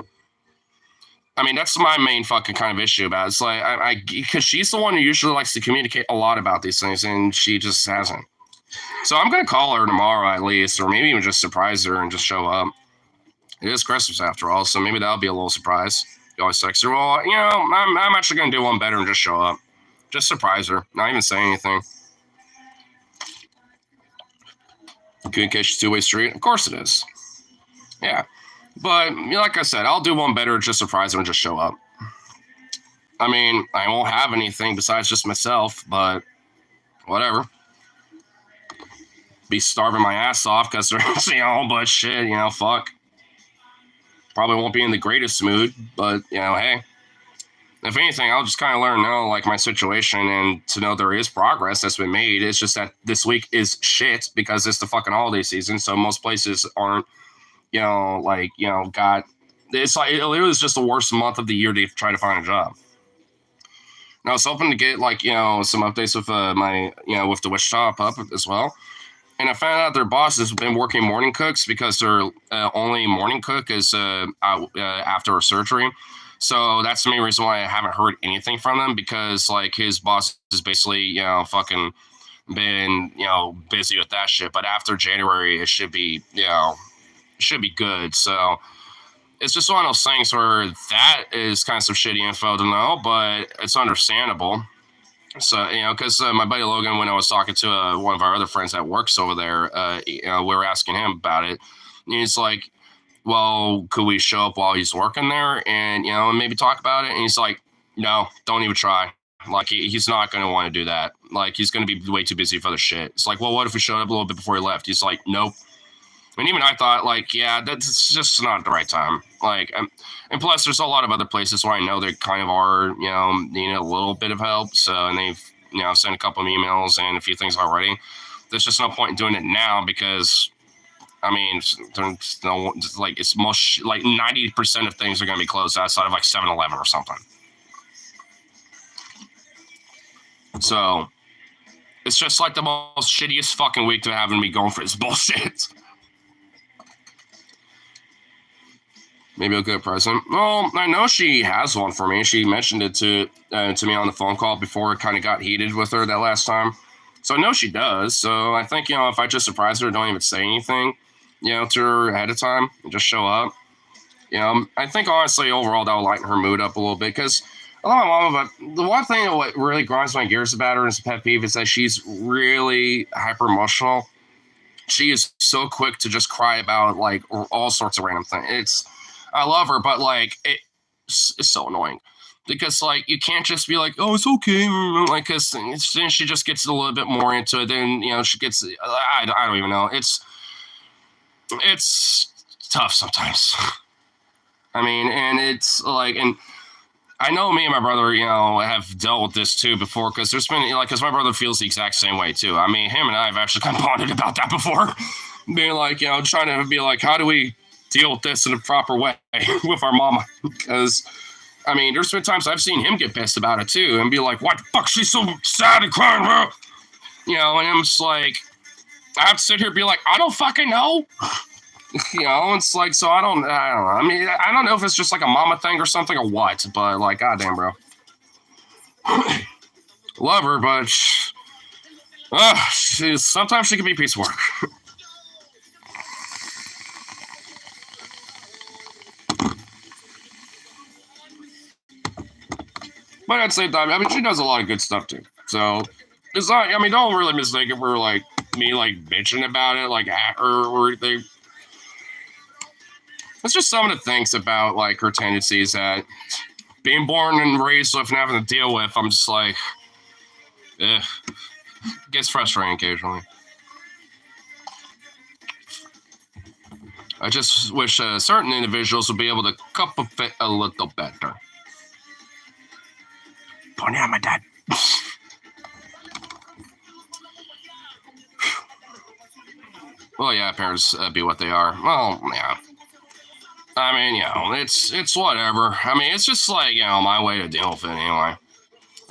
Speaker 1: I mean, that's my main fucking kind of issue about it. It's like, because she's the one who usually likes to communicate a lot about these things, and she just hasn't. So I'm gonna call her tomorrow at least, or maybe even just surprise her and just show up. It is Christmas after all, so maybe that'll be a little surprise. You always text her, well, I'm actually gonna do one better and just show up. Just surprise her, not even say anything. Communication's two-way street? Of course it is. Yeah. But like I said, I'll do one better, just surprise her and just show up. I mean, I won't have anything besides just myself, but whatever. Be starving my ass off because there's, but shit, fuck. Probably won't be in the greatest mood, but, hey. If anything, I'll just kind of learn, like, my situation and to know there is progress that's been made. It's just that this week is shit because it's the fucking holiday season, so most places aren't, it's like, it was just the worst month of the year to try to find a job. And I was hoping to get, some updates with my, with the Wichita Pup as well. And I found out their boss has been working morning cooks because their only morning cook is out after a surgery. So that's the main reason why I haven't heard anything from them, because like his boss is basically, fucking been, busy with that shit. But after January, it should be, good. So it's just one of those things where that is kind of some shitty info to know, but it's understandable. So, because my buddy Logan, when I was talking to one of our other friends that works over there, we were asking him about it. And he's like, well, could we show up while he's working there and, maybe talk about it? And he's like, no, don't even try. Like, he's not going to want to do that. Like, he's going to be way too busy for other shit. It's like, well, what if we showed up a little bit before he left? He's like, nope. And even I thought, like, yeah, that's just not the right time. Like, and plus, there's a lot of other places where I know they kind of are, needing a little bit of help. So, and they've, sent a couple of emails and a few things already. There's just no point in doing it now because, I mean, there's no, like, it's most, like, 90% of things are going to be closed outside of, like, 7-Eleven or something. So, it's just, like, the most shittiest fucking week to having me going for this bullshit. Maybe a good present. Well, I know she has one for me. She mentioned it to me on the phone call before it kind of got heated with her that last time. So I know she does. So I think, if I just surprise her, don't even say anything, to her ahead of time, and just show up. I think honestly, overall, that will lighten her mood up a little bit because I love my mama, but the one thing that really grinds my gears about her as a pet peeve is that she's really hyper emotional. She is so quick to just cry about like all sorts of random things. I love her, but like it's so annoying because like you can't just be like, oh, it's okay, like because then she just gets a little bit more into it. Then she gets I don't even know. It's tough sometimes. I mean, and it's like, and I know me and my brother, have dealt with this too before because there's been because my brother feels the exact same way too. I mean, him and I have actually kind of bonded about that before, being like, trying to be like, how do we deal with this in a proper way with our mama? Because I mean, there's been times I've seen him get pissed about it too and be like, what the fuck, she's so sad and crying, bro. And I'm just like, I have to sit here and be like, I don't fucking know. It's like, so I don't know. I mean, I don't know if it's just like a mama thing or something or what, but like, goddamn, bro. Love her, but sometimes she can be a piece of work. But at the same time, I mean, she does a lot of good stuff too. So it's not, I mean, don't really mistake it for like me like bitching about it, like at her or anything. It's just some of the things about like her tendencies that being born and raised with and having to deal with, I'm just like, it gets frustrating occasionally. I just wish certain individuals would be able to cope with it a little better. Don't have my dad. Well, yeah, parents be what they are. Well, yeah. I mean, it's whatever. I mean, it's just like, my way to deal with it anyway.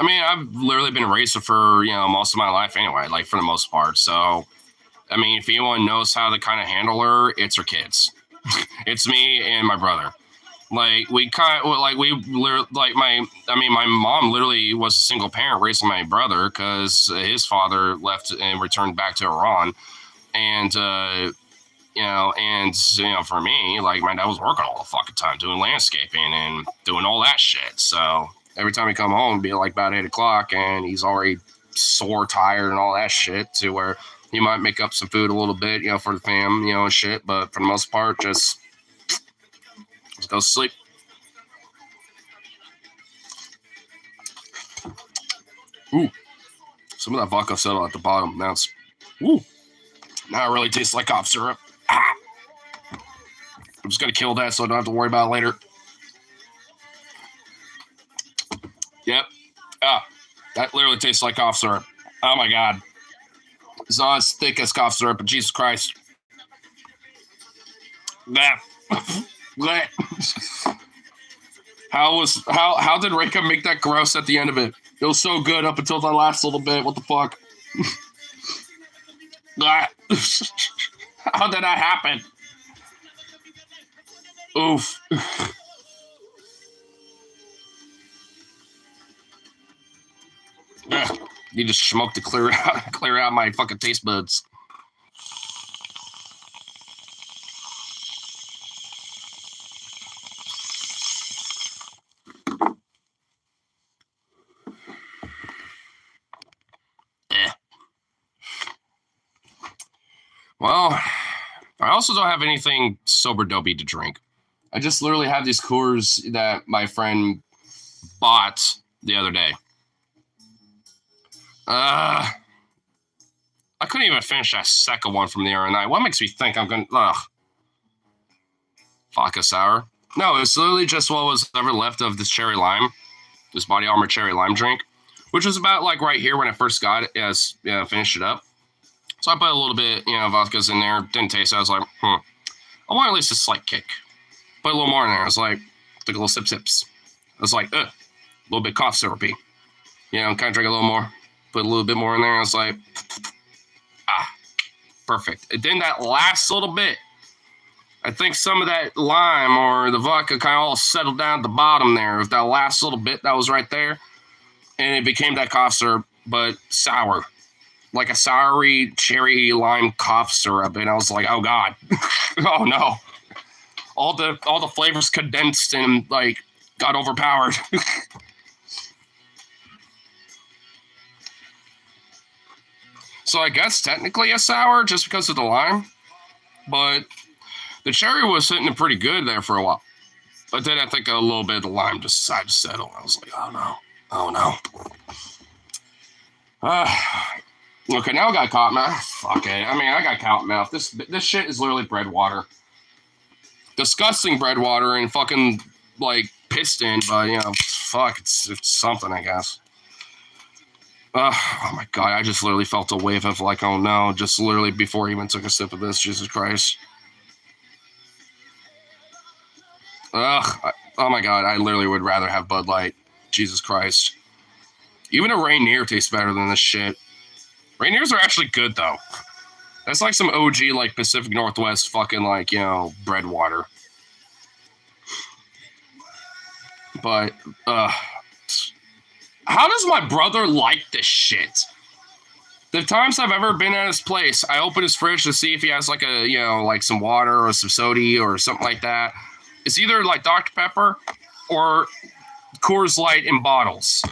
Speaker 1: I mean, I've literally been a racer for, most of my life anyway, like for the most part. So, I mean, if anyone knows how to kind of handle her, it's her kids. It's me and my brother. Like my mom literally was a single parent raising my brother because his father left and returned back to Iran. And, for me, like my dad was working all the fucking time doing landscaping and doing all that shit. So every time he come home, it'd be like about 8 o'clock and he's already sore, tired and all that shit to where he might make up some food a little bit, for the fam, and shit. But for the most part, just go sleep. Ooh, some of that vodka settled at the bottom. Now it really tastes like cough syrup. I'm just gonna kill that so I don't have to worry about it later. Yep. That literally tastes like cough syrup. Oh my god. It's not as thick as cough syrup, but Jesus Christ. That. How did Reika make that gross at the end of it? It was so good up until the last little bit. What the fuck? How did that happen? Oof. You just smoked to clear out my fucking taste buds. Well, I also don't have anything sober dopey to drink. I just literally have these Coors that my friend bought the other day. I couldn't even finish that second one from the other night. What makes me think I'm going to... Vodka sour? No, it's literally just what was ever left of this cherry lime. This Body Armor cherry lime drink. Which was about like right here when I first got it. Finished it up. So I put a little bit, vodkas in there. Didn't taste it. I was like, I want at least a slight kick. Put a little more in there. I was like, took a little sips. I was like, a little bit cough syrupy. Kind of drink a little more. Put a little bit more in there. I was like, perfect. And then that last little bit, I think some of that lime or the vodka kind of all settled down at the bottom there. With that last little bit that was right there. And it became that cough syrup, but sour. Like a soury cherry lime cough syrup. And I was like, oh God. Oh no. All the flavors condensed and like got overpowered. So I guess technically a sour just because of the lime. But the cherry was sitting pretty good there for a while. But then I think a little bit of the lime just decided to settle. I was like, oh no. Okay, now I got cotton mouth. Fuck it. I mean, I got cotton mouth. This shit is literally bread water. Disgusting bread water and fucking like piston, but fuck, it's something, I guess. Oh my god, I just literally felt a wave of like, oh no, just literally before I even took a sip of this. Jesus Christ. Oh my god, I literally would rather have Bud Light. Jesus Christ. Even a Rainier tastes better than this shit. Rainiers are actually good though. That's like some OG like Pacific Northwest fucking like, bread water. But how does my brother like this shit? The times I've ever been at his place, I open his fridge to see if he has like a, like some water or some soda or something like that. It's either like Dr. Pepper or Coors Light in bottles.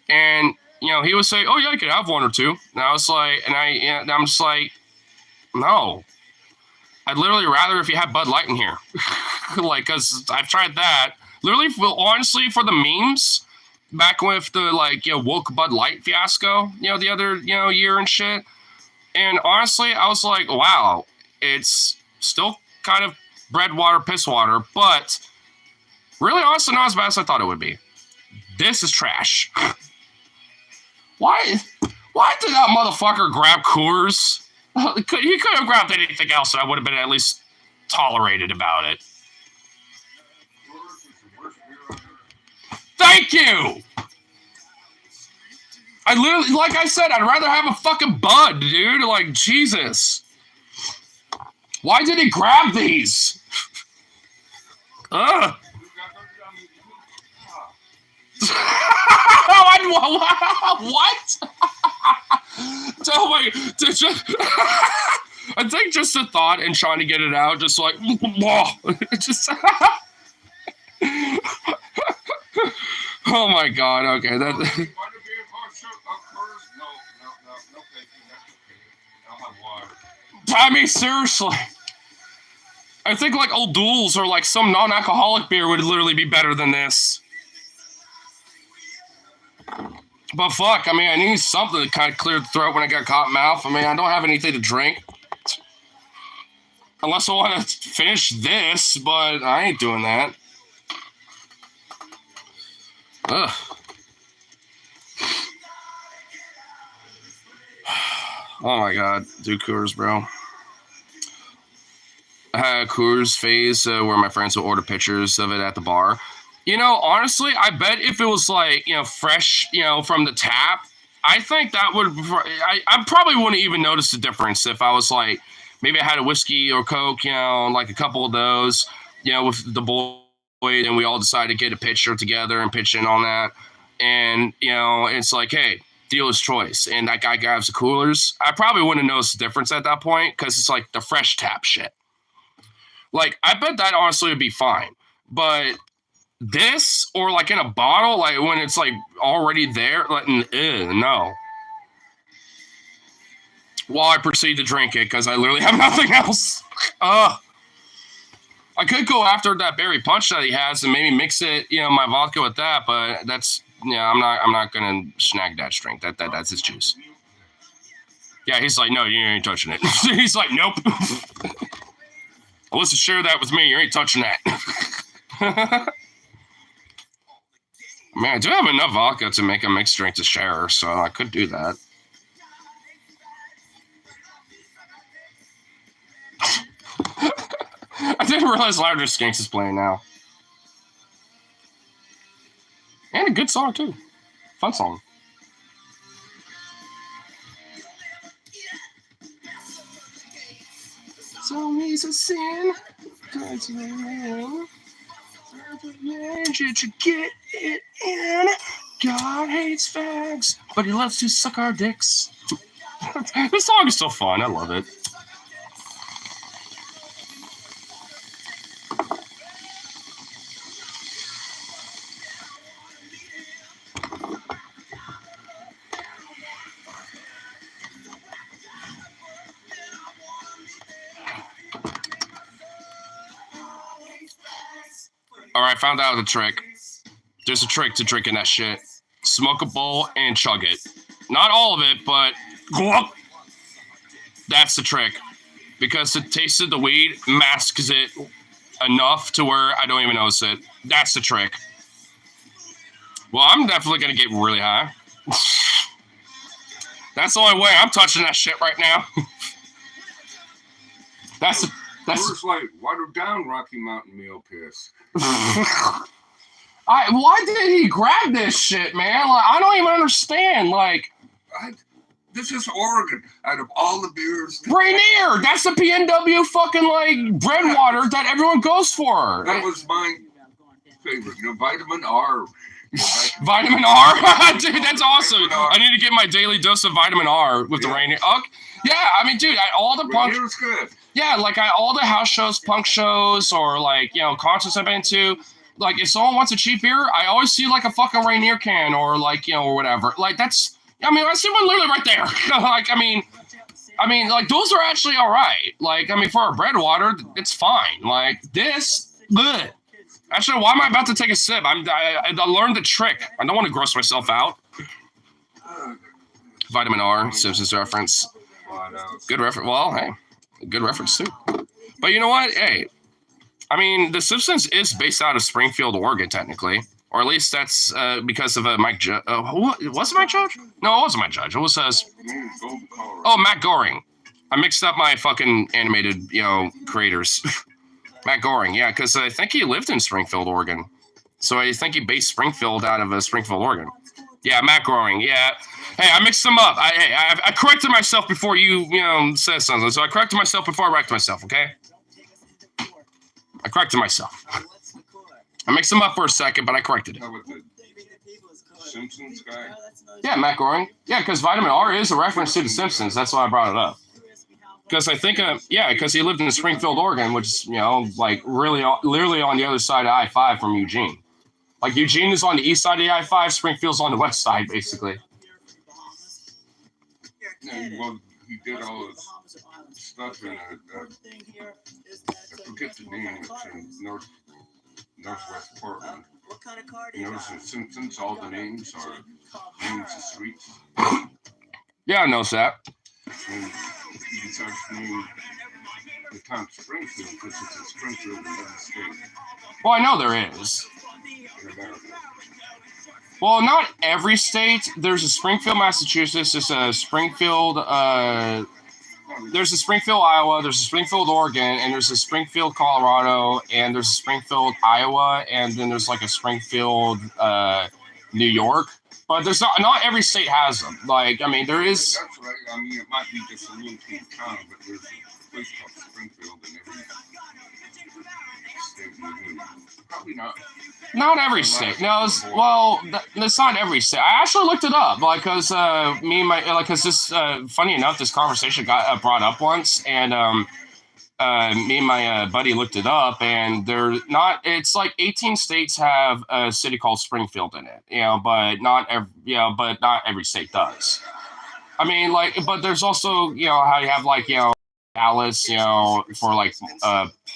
Speaker 1: And, he would say, oh yeah, I could have one or two. And I was like, I'm just like, no. I'd literally rather if you had Bud Light in here. Like, cause I've tried that. Literally, honestly, for the memes, back with the woke Bud Light fiasco, the other, year and shit. And honestly, I was like, wow, it's still kind of bread water, piss water, but really, honestly, not as bad as I thought it would be. This is trash. Why did that motherfucker grab Coors? He could have grabbed anything else, and I would have been at least tolerated about it. Thank you! I literally, like I said, I'd rather have a fucking bud, dude. Like, Jesus. Why did he grab these? Ugh. What? Oh my, I think just the thought and trying to get it out, just like, just. Oh my god, okay. That. I mean, seriously. I think like Old Duels or like some non-alcoholic beer would literally be better than this. But fuck, I mean, I need something to kind of clear the throat when I got cotton mouth. I mean, I don't have anything to drink. Unless I want to finish this, but I ain't doing that. Ugh. Oh my god, do Coors, bro. I had a Coors phase where my friends would order pictures of it at the bar. You know, honestly, I bet if it was like, you know, fresh, you know, from the tap, I think that would, I probably wouldn't even notice the difference if I was like, maybe I had a whiskey or Coke, you know, like a couple of those, you know, with the boy, and we all decided to get a picture together and pitch in on that. And, you know, it's like, hey, dealer's choice. And that guy grabs the coolers. I probably wouldn't notice the difference at that point because it's like the fresh tap shit. Like, I bet that honestly would be fine. But this, or like in a bottle, like when it's like already there, like, no. While I proceed to drink it because I literally have nothing else. I could go after that berry punch that he has and maybe mix it, you know, my vodka with that, but that's, yeah, I'm not gonna snag that drink. That's his juice. Yeah, he's like, no, you ain't touching it. He's like, nope. Unless you share that with me, you ain't touching that. Man, I do have enough vodka to make a mixed drink to share, so I could do that. I didn't realize Louder Skanks is playing now. And a good song, too. Fun song. It's always a sin. To get it in. God hates fags, but he loves to suck our dicks. This song is so fun. I love it. All right, found out the trick. There's a trick to drinking that shit. Smoke a bowl and chug it. Not all of it, but that's the trick. Because the taste of the weed masks it enough to where I don't even notice it. That's the trick. Well, I'm definitely going to get really high. That's the only way I'm touching that shit right now. That's
Speaker 2: like watered down Rocky Mountain meal piss.
Speaker 1: Why did he grab this shit, man? Like, I don't even understand. Like,
Speaker 2: this is Oregon. Out of all the beers,
Speaker 1: Rainier. That's the PNW fucking like bread water that everyone goes for.
Speaker 2: That was my favorite. You know, Vitamin R.
Speaker 1: Vitamin R, dude, that's awesome. I need to get my daily dose of vitamin R with the Rainier. Okay. Yeah, I mean, dude, all the punk.
Speaker 2: Rainier's good.
Speaker 1: Yeah, like all the house shows, punk shows, or like, you know, concerts I've been to. Like, if someone wants a cheap beer, I always see like a fucking Rainier can or like, you know, or whatever. Like, that's, I mean, I see one literally right there. Like, I mean, like those are actually all right. Like, I mean, for a bread water, it's fine. Like this, bleh. Actually, why am I about to take a sip? I learned the trick. I don't want to gross myself out. Vitamin R, Simpsons reference. Good reference. Well, hey, good reference too. But you know what? Hey, I mean, The Simpsons is based out of Springfield, Oregon, technically. Or at least that's because of Mike Judge. Was it Mike Judge? No, it wasn't Mike Judge. It was Matt Goring. I mixed up my fucking animated, you know, creators. Matt Goring, yeah, because I think he lived in Springfield, Oregon. So I think he based Springfield out of Springfield, Oregon. Yeah, Matt Groening. Yeah. Hey, I mixed them up. I corrected myself before you said something. So I corrected myself before I wrecked myself. Okay. I corrected myself. I mixed them up for a second, but I corrected it.
Speaker 2: How about the Simpsons guy?
Speaker 1: Yeah, Matt Groening. Yeah, because vitamin R is a reference to The Simpsons. That's why I brought it up. Because I think, because he lived in Springfield, Oregon, which is, like really, literally on the other side of I-5 from Eugene. Like Eugene is on the east side of the I-5, Springfield's on the west side, basically.
Speaker 2: Yeah, well, he did all his stuff in I forget the name. It's in northwest Portland. You notice in Simpsons, all the names are names of streets.
Speaker 1: Yeah, I know that.
Speaker 2: And you decide to name the town Springfield because it's in Springfield in every state.
Speaker 1: Well, I know there is.
Speaker 2: In America.
Speaker 1: Well, not every state. There's a Springfield, Massachusetts. There's a Springfield, there's a Springfield, Iowa. There's a Springfield, Oregon. And there's a Springfield, Colorado. And there's a Springfield, Iowa. And then there's like a Springfield, New York. But there's not every state has them. Like, I mean, there is.
Speaker 2: That's right. I mean, it might be just a little town, but there's a place called Springfield in every state in the Union. Probably not.
Speaker 1: Not every state. No, it's not every state. I actually looked it up, like, because because this, funny enough, this conversation got brought up once, and me and my buddy looked it up, and they're not. It's like 18 states have a city called Springfield in it, but not every state does. I mean, like, but there's also how you have like Dallas, for like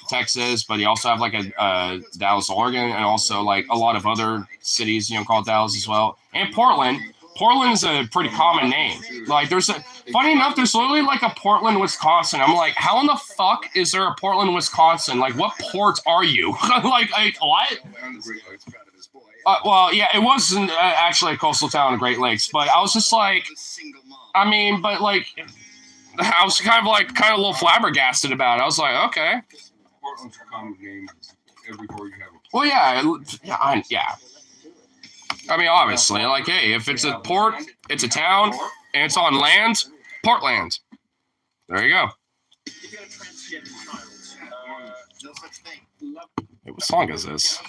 Speaker 1: Texas, but you also have like a Dallas, Oregon, and also like a lot of other cities, called Dallas as well. And Portland. Portland is a pretty common name. Like funny enough, there's literally like a Portland, Wisconsin. I'm like, how in the fuck is there a Portland, Wisconsin? Like, what port are you? like what? Well, yeah, it wasn't actually a coastal town in Great Lakes, but I was just like, I mean, but like, I was kind of a little flabbergasted about it. I was like, okay.
Speaker 2: Portland's a common name everywhere you have a.
Speaker 1: Well, yeah. I mean, obviously, like, hey, if it's a port, it's a town, and it's on land, Portland. There you go. Hey, what song is this?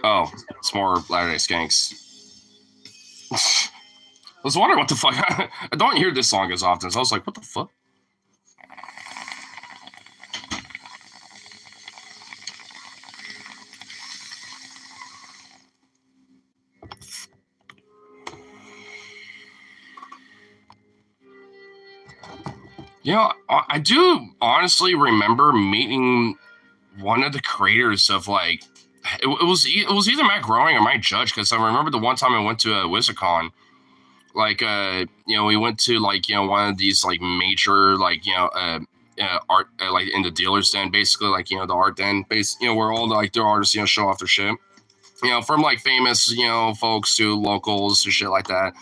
Speaker 1: Oh, it's more Latter-day Skanks. I was wondering what the fuck. I don't hear this song as often, so I was like, what the fuck? I do honestly remember meeting one of the creators of like, it was either Matt Groening or Mike Judge, because I remember the one time I went to a WizardCon, like we went to like one of these like major like art like in the dealer's den, basically like the art den where all the like their artists show off their shit, from like famous folks to locals to shit like that.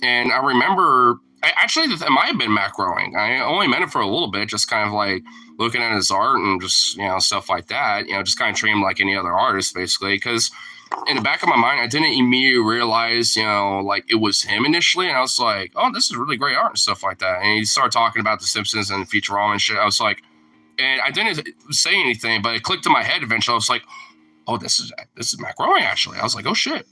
Speaker 1: And I remember, it might have been Matt Groening. I only met him for a little bit, just kind of like looking at his art and just, stuff like that, just kind of treat him like any other artist, basically. Because in the back of my mind, I didn't immediately realize, like it was him initially. And I was like, oh, this is really great art and stuff like that. And he started talking about The Simpsons and Futurama and shit. I was like, and I didn't say anything, but it clicked in my head eventually. I was like, oh, this is Matt Groening, actually. I was like, oh, shit.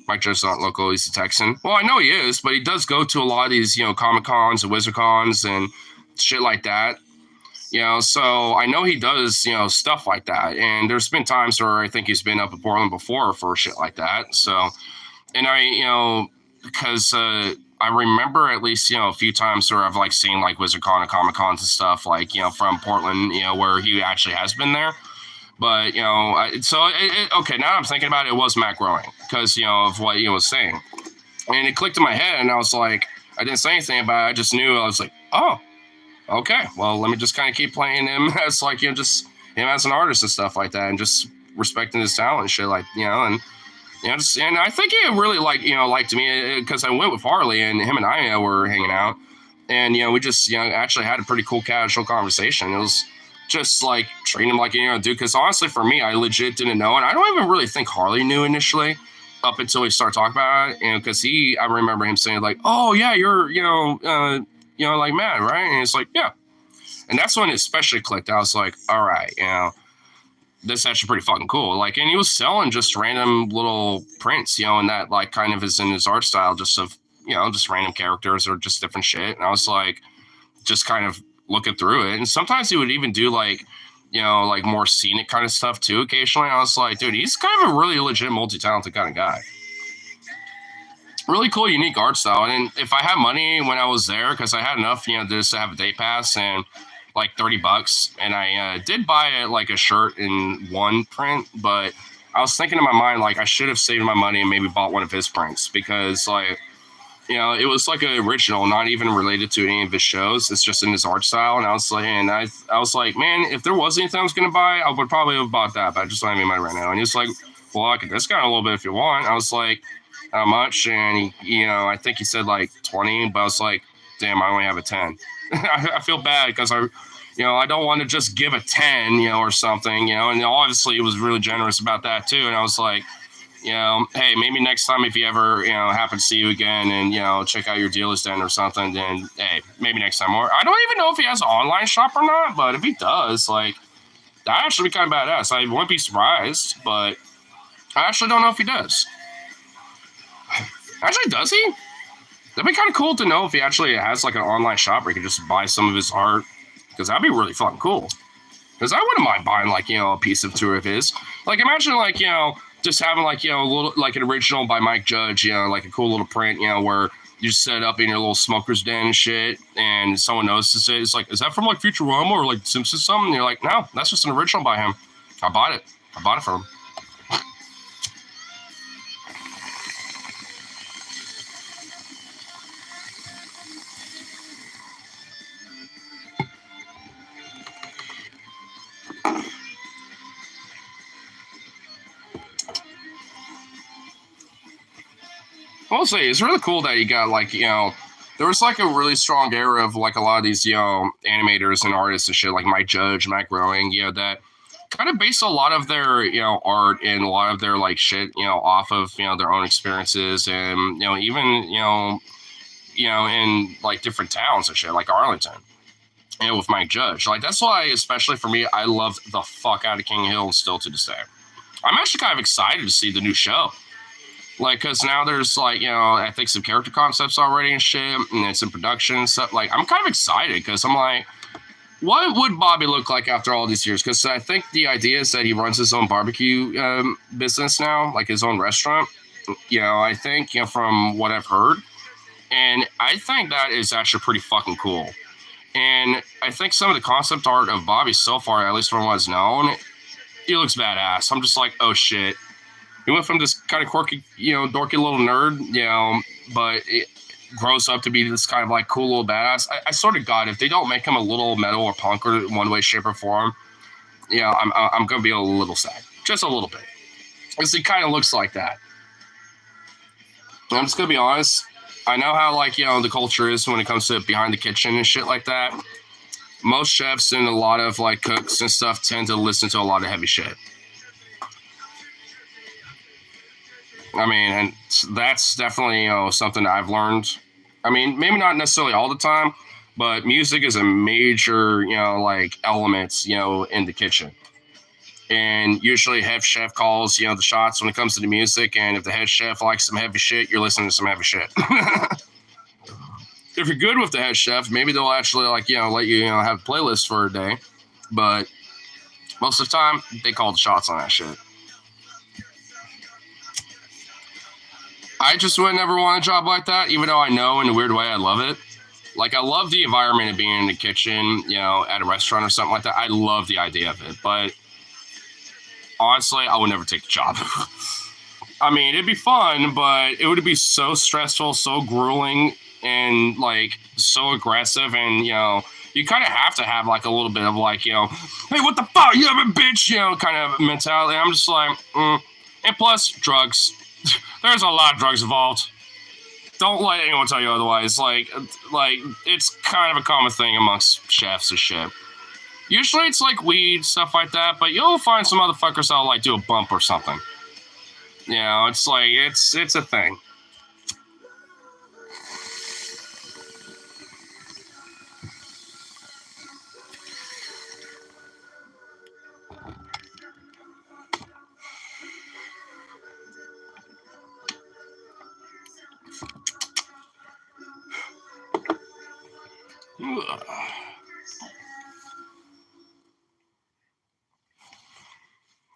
Speaker 1: Mike Judge's not local, he's a Texan. Well, I know he is, but he does go to a lot of these, Comic Cons and Wizard Cons and shit like that. So I know he does, stuff like that. And there's been times where I think he's been up in Portland before for shit like that. So, and I, because I remember at least, a few times where I've like seen like Wizard Con and Comic Cons and stuff like, from Portland, where he actually has been there. But, okay, now I'm thinking about it, it was Matt Groening because, of what he was saying. And it clicked in my head, and I was like, I didn't say anything about it. I just knew. I was like, oh, okay. Well, let me just kind of keep playing him as, like, just him as an artist and stuff like that, and just respecting his talent and shit, like, and, and I think he really, liked me because I went with Harley, and him and I were hanging out. And, we just, actually had a pretty cool casual conversation. It was just like treating him like dude, because honestly for me, I legit didn't know, and I don't even really think Harley knew initially, up until he started talking about it, and because I remember him saying like, "Oh yeah, you're like Matt, right?" And it's like, "Yeah," and that's when it especially clicked. I was like, "All right, this is actually pretty fucking cool." Like, and he was selling just random little prints, and that like kind of is in his art style, just of just random characters or just different shit. And I was like, just kind of looking through it, and sometimes he would even do like like more scenic kind of stuff too occasionally. I was like, dude, he's kind of a really legit multi-talented kind of guy. Really cool, unique art style. And if I had money when I was there, because I had enough just to have a day pass and like $30, and I did buy like a shirt in one print, but I was thinking in my mind like I should have saved my money and maybe bought one of his prints, because like it was like an original, not even related to any of his shows. It's just in his art style. And I was like, man, if there was anything I was going to buy, I would probably have bought that, but I just don't have any money right now. And he was like, well, I could discount a little bit if you want. I was like, how much? And he, I think he said like 20, but I was like, damn, I only have a 10. I feel bad because I don't want to just give a 10, or something, and obviously he was really generous about that too. And I was like, hey, maybe next time if you ever, happen to see you again and, check out your dealer's den or something, then, hey, maybe next time. Or I don't even know if he has an online shop or not, but if he does, like, that actually be kind of badass. I wouldn't be surprised, but I actually don't know if he does. Actually, does he? That'd be kind of cool to know if he actually has, like, an online shop where you can just buy some of his art, because that'd be really fucking cool. Because I wouldn't mind buying, like, a piece of two of his. Like, imagine, like, just having like a little like an original by Mike Judge, like a cool little print, where you just set it up in your little smoker's den and shit, and someone notices it. It's like, is that from like Futurama or like Simpsons something? And you're like, no, that's just an original by him. I bought it from him. I'll say it's really cool that you got like there was like a really strong era of like a lot of these animators and artists and shit like Mike Judge, Matt Groening, that kind of based a lot of their art and a lot of their like shit off of their own experiences, and even in like different towns and shit like Arlington. With Mike Judge, like that's why, especially for me, I love the fuck out of King Hill still to this day. I'm actually kind of excited to see the new show. Like, because now there's, like, I think some character concepts already and shit, and it's in production and stuff. Like, I'm kind of excited, because I'm like, what would Bobby look like after all these years? Because I think the idea is that he runs his own barbecue business now, like his own restaurant. I think, from what I've heard. And I think that is actually pretty fucking cool. And I think some of the concept art of Bobby so far, at least from what's known, he looks badass. I'm just like, oh, shit. He went from this kind of quirky, dorky little nerd, but it grows up to be this kind of like cool little badass. I sort of got, if they don't make him a little metal or punk or one way, shape, or form, I'm going to be a little sad. Just a little bit. Because he kind of looks like that. And I'm just going to be honest. I know how, like, the culture is when it comes to behind the kitchen and shit like that. Most chefs and a lot of, like, cooks and stuff tend to listen to a lot of heavy shit. I mean, and that's definitely, something I've learned. I mean, maybe not necessarily all the time, but music is a major, like element, in the kitchen. And usually head chef calls, the shots when it comes to the music. And if the head chef likes some heavy shit, you're listening to some heavy shit. If you're good with the head chef, maybe they'll actually like, let you, have a playlist for a day. But most of the time, they call the shots on that shit. I just would never want a job like that, even though I know in a weird way I love it. Like, I love the environment of being in the kitchen, at a restaurant or something like that. I love the idea of it. But honestly, I would never take the job. I mean, it'd be fun, but it would be so stressful, so grueling, and, like, so aggressive. And, you kind of have to have, like, a little bit of, like, hey, what the fuck, you have a bitch, kind of mentality. I'm just like, And plus, drugs. There's a lot of drugs involved. Don't let anyone tell you otherwise. Like it's kind of a common thing amongst chefs and shit. Usually it's like weed, stuff like that, but you'll find some motherfuckers that'll like do a bump or something. You know, it's like it's a thing.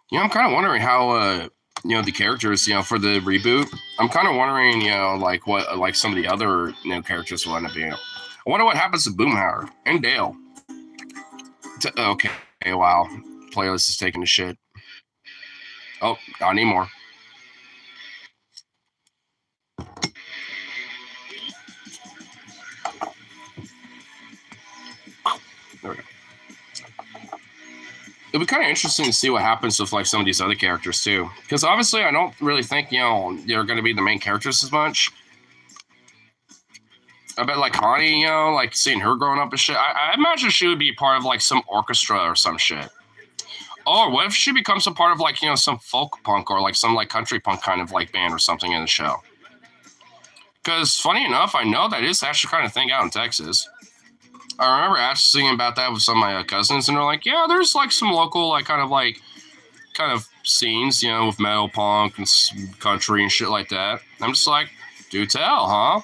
Speaker 1: You know, I'm kind of wondering how the characters, for the reboot. I'm kind of wondering, like what like some of the other characters will end up being. I wonder what happens to Boomhauer and Dale. Okay, wow. Playlist is taking a shit. Oh, I need more. There we go. It'll be kind of interesting to see what happens with like some of these other characters too, because obviously I don't really think they're going to be the main characters as much. I bet like Connie, like seeing her growing up and shit. I imagine she would be part of like some orchestra or some shit. Or what if she becomes a part of like some folk punk or like some like country punk kind of like band or something in the show? Because funny enough, I know that is actually kind of thing out in Texas. I remember asking about that with some of my cousins, and they're like, "Yeah, there's like some local like kind of scenes, with metal punk and country and shit like that." I'm just like, "Do tell, huh?"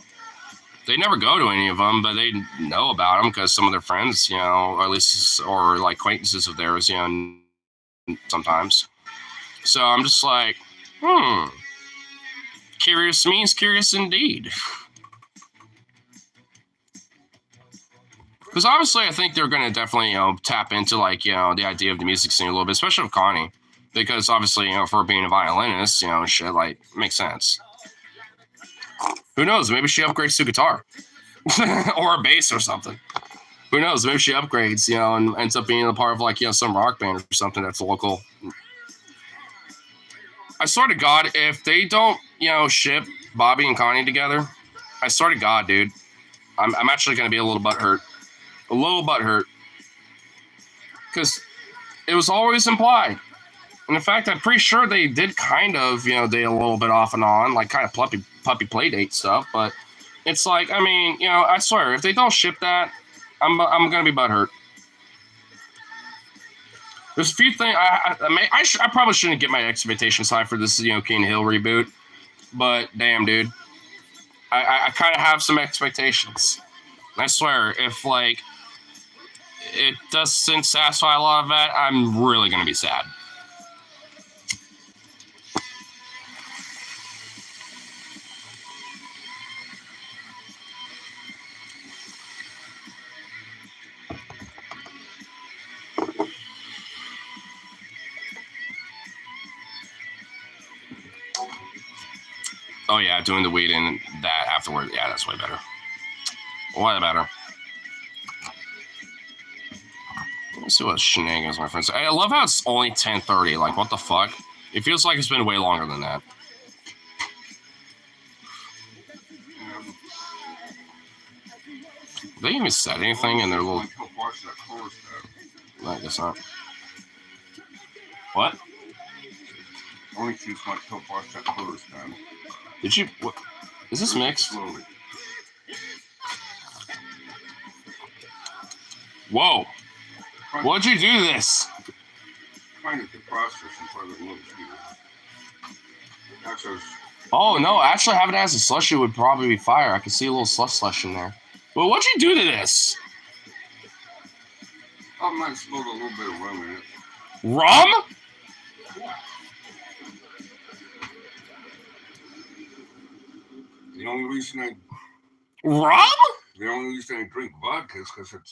Speaker 1: They never go to any of them, but they know about them because some of their friends, or at least or like acquaintances of theirs, sometimes. So I'm just like, curious means curious indeed. Because obviously, I think they're going to definitely, tap into like, the idea of the music scene a little bit, especially with Connie. Because obviously, for being a violinist, shit, like, makes sense. Who knows? Maybe she upgrades to guitar or a bass or something. Who knows? Maybe she upgrades, and ends up being a part of like, some rock band or something that's local. I swear to God, if they don't, ship Bobby and Connie together, I swear to God, dude, I'm actually going to be a little butthurt. A little butthurt. Because it was always implied. And in fact, I'm pretty sure they did kind of, date a little bit off and on, like kind of puppy play date stuff. But it's like, I mean, I swear, if they don't ship that, I'm going to be butthurt. There's a few things, I probably shouldn't get my expectations high for this, King Hill reboot. But damn, dude. I kind of have some expectations. I swear, if, like, it doesn't satisfy a lot of that, I'm really going to be sad. Oh, yeah, doing the weed and that afterward. Yeah, that's way better. Way better. Let's see what shenanigans my friends. I love how it's only 10:30. Like, what the fuck? It feels like it's been way longer than that. They even said anything in their little. I guess not. What?
Speaker 2: Only since my help watch that close down.
Speaker 1: Did you? What? Is this mixed?
Speaker 2: Slowly.
Speaker 1: Whoa! What'd you do to this?
Speaker 2: Trying to process and part of the little Actually,
Speaker 1: Oh no! Actually, having it as a slushy would probably be fire. I can see a little slush in there. Well, what'd you do to this?
Speaker 2: I might smoke a little bit of rum in it.
Speaker 1: Rum?
Speaker 2: The only reason I drink vodka is because it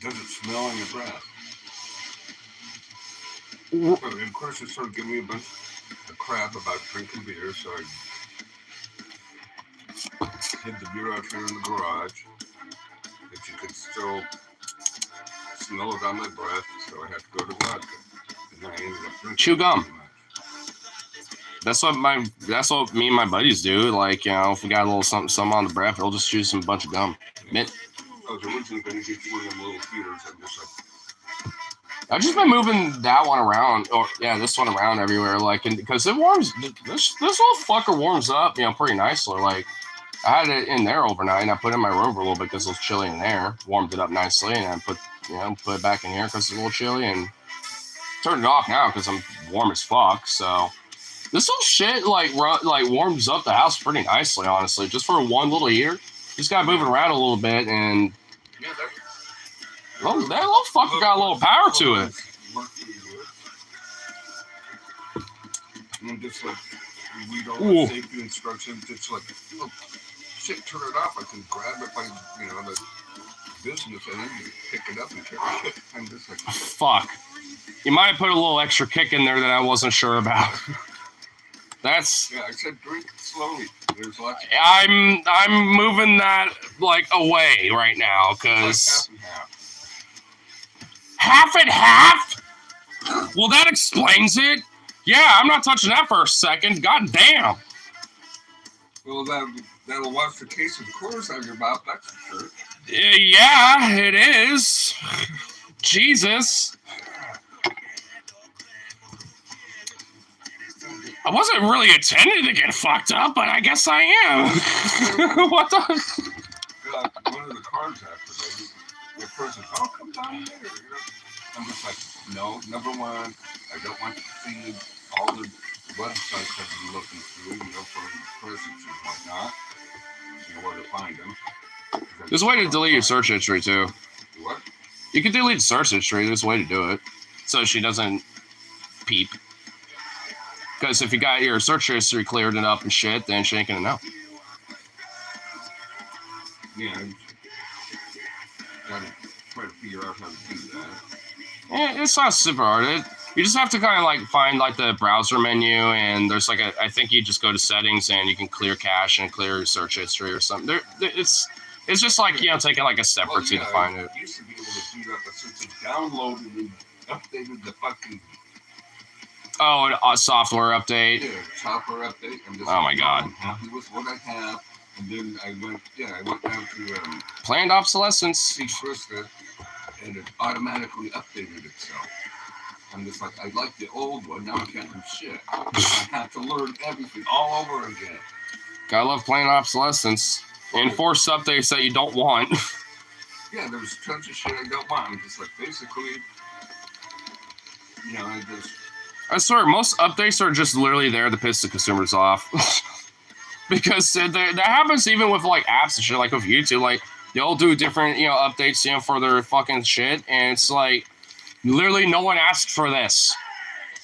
Speaker 2: doesn't smell in your breath. But of course, it started giving me a bunch of crap about drinking beer, so I hid the beer out here in the garage. That you could still smell it on my breath, so I had to go to vodka. And I ended up drinking
Speaker 1: chew gum. That's what me and my buddies do. Like, if we got a little something on the breath, we'll just chew some bunch of gum. Mint.
Speaker 2: I was originally going to get you one of them little heaters. I'm just like,
Speaker 1: I've just been moving that one around, or yeah, this one around everywhere, like, because it warms. This little fucker warms up, pretty nicely. Like, I had it in there overnight, and I put it in my room for a little bit because it was chilly in there. Warmed it up nicely, and I put it back in here because it's a little chilly, and turned it off now because I'm warm as fuck. So this little shit like warms up the house pretty nicely, honestly. Just for one little heater, just got moving around a little bit, and that little fucker got a little power to it.
Speaker 2: And just like read all the safety instructions, it's like, shit, turn it off. I can grab it by the business and then pick it up and carry it. I'm just like,
Speaker 1: fuck. You might have put a little extra kick in there that I wasn't sure about. That's.
Speaker 2: Yeah, I said drink slowly. There's lots.
Speaker 1: I'm moving that like away right now because
Speaker 2: like half and
Speaker 1: half. Well, that explains it. Yeah, I'm not touching that for a second. God damn.
Speaker 2: Well, that'll wash the case of Coors out of your mouth. That's for sure.
Speaker 1: Yeah, it is. Jesus. I wasn't really intending to get fucked up, but I guess I am. What the?
Speaker 2: One of the cars after the person, come down there. I'm just like, no, number one, I don't want to see all the websites I've been looking through, for presents and whatnot. Where to find them.
Speaker 1: There's a way to delete your search history, too.
Speaker 2: What?
Speaker 1: You can delete search history. There's a way to do it. So she doesn't peep. Because if you got your search history cleared it up and shit, then she ain't gonna know.
Speaker 2: Yeah. Gotta try to figure out how to do that.
Speaker 1: Yeah, it's not super hard. You just have to kind of like find like the browser menu, and there's like I think you just go to settings and you can clear cache and clear search history or something. It's just like taking like a step or two to find it.
Speaker 2: I used to be able to do that, but since it downloaded and updated the fucking
Speaker 1: a software update.
Speaker 2: Yeah, software update.
Speaker 1: Oh my god.
Speaker 2: I'm happy with what I have, and then I went down to
Speaker 1: planned obsolescence.
Speaker 2: Krista, and it automatically updated itself. I'm just like, I like the old one, now I can't do shit. I have to learn everything all over again.
Speaker 1: Gotta love planned obsolescence. Enforce updates that you don't want.
Speaker 2: Yeah, there's tons of shit I don't want. I'm just like, basically,
Speaker 1: I swear, most updates are just literally there to piss the consumers off. Because that happens even with like apps and shit, like with YouTube. Like, they'll do different, updates, for their fucking shit. And it's like, literally no one asked for this.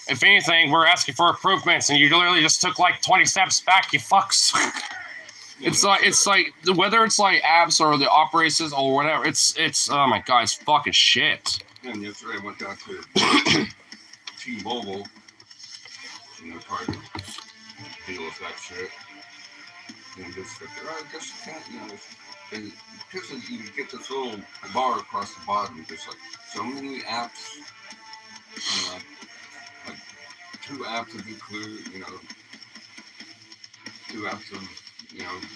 Speaker 1: If anything, we're asking for improvements, and you literally just took like 20 steps back, you fucks. It's like whether it's like apps or the operators or whatever, it's oh my god, it's fucking shit.
Speaker 2: And yesterday I went down to T-Mobile, trying to deal with that shit. And just like, I guess you can't, because you get this little bar across the bottom, just like so many apps, like 2 apps have been cleared, 2 apps have,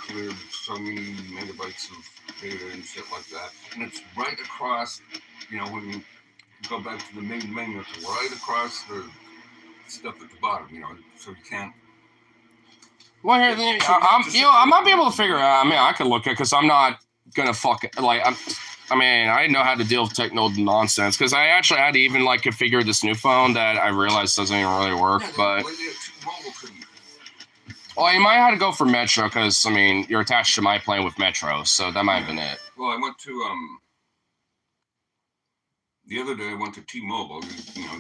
Speaker 2: cleared so many megabytes of data and shit like that. And it's right across, when you go back to the main menu, it's right across the stuff at the bottom, so you can't.
Speaker 1: Well, here, I might be able to figure it out. I mean, I could look at it because I'm not gonna I didn't know how to deal with techno nonsense because I actually had to even like configure this new phone that I realized doesn't even really work. But well, you might have to go for Metro because you're attached to my plan with Metro, so that might have been it.
Speaker 2: Well, I went to the other day. I went to T-Mobile.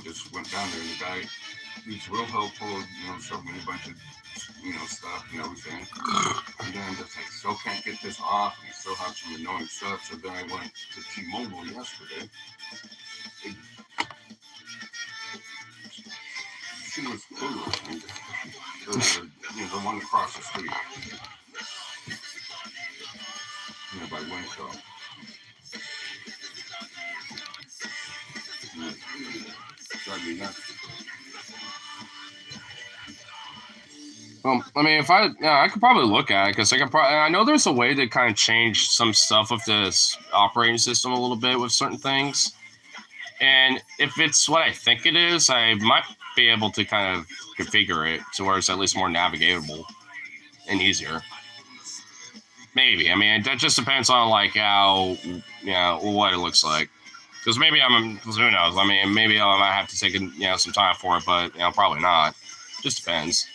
Speaker 2: Just went down there, and the guy, he's real helpful. Showed me a bunch of stuff and everything. And then I'm just like, still can't get this off, and still have some annoying stuff. So then I went to T-Mobile yesterday. She was cool. The one across the street. By Winco. Drive me nuts.
Speaker 1: Well, if I could probably look at it because I know there's a way to kind of change some stuff with this operating system a little bit with certain things. And if it's what I think it is, I might be able to kind of configure it to where it's at least more navigatable and easier. Maybe. I mean, that just depends on like how, what it looks like. Because maybe who knows? I mean, maybe I might have to take some time for it, but probably not. Just depends.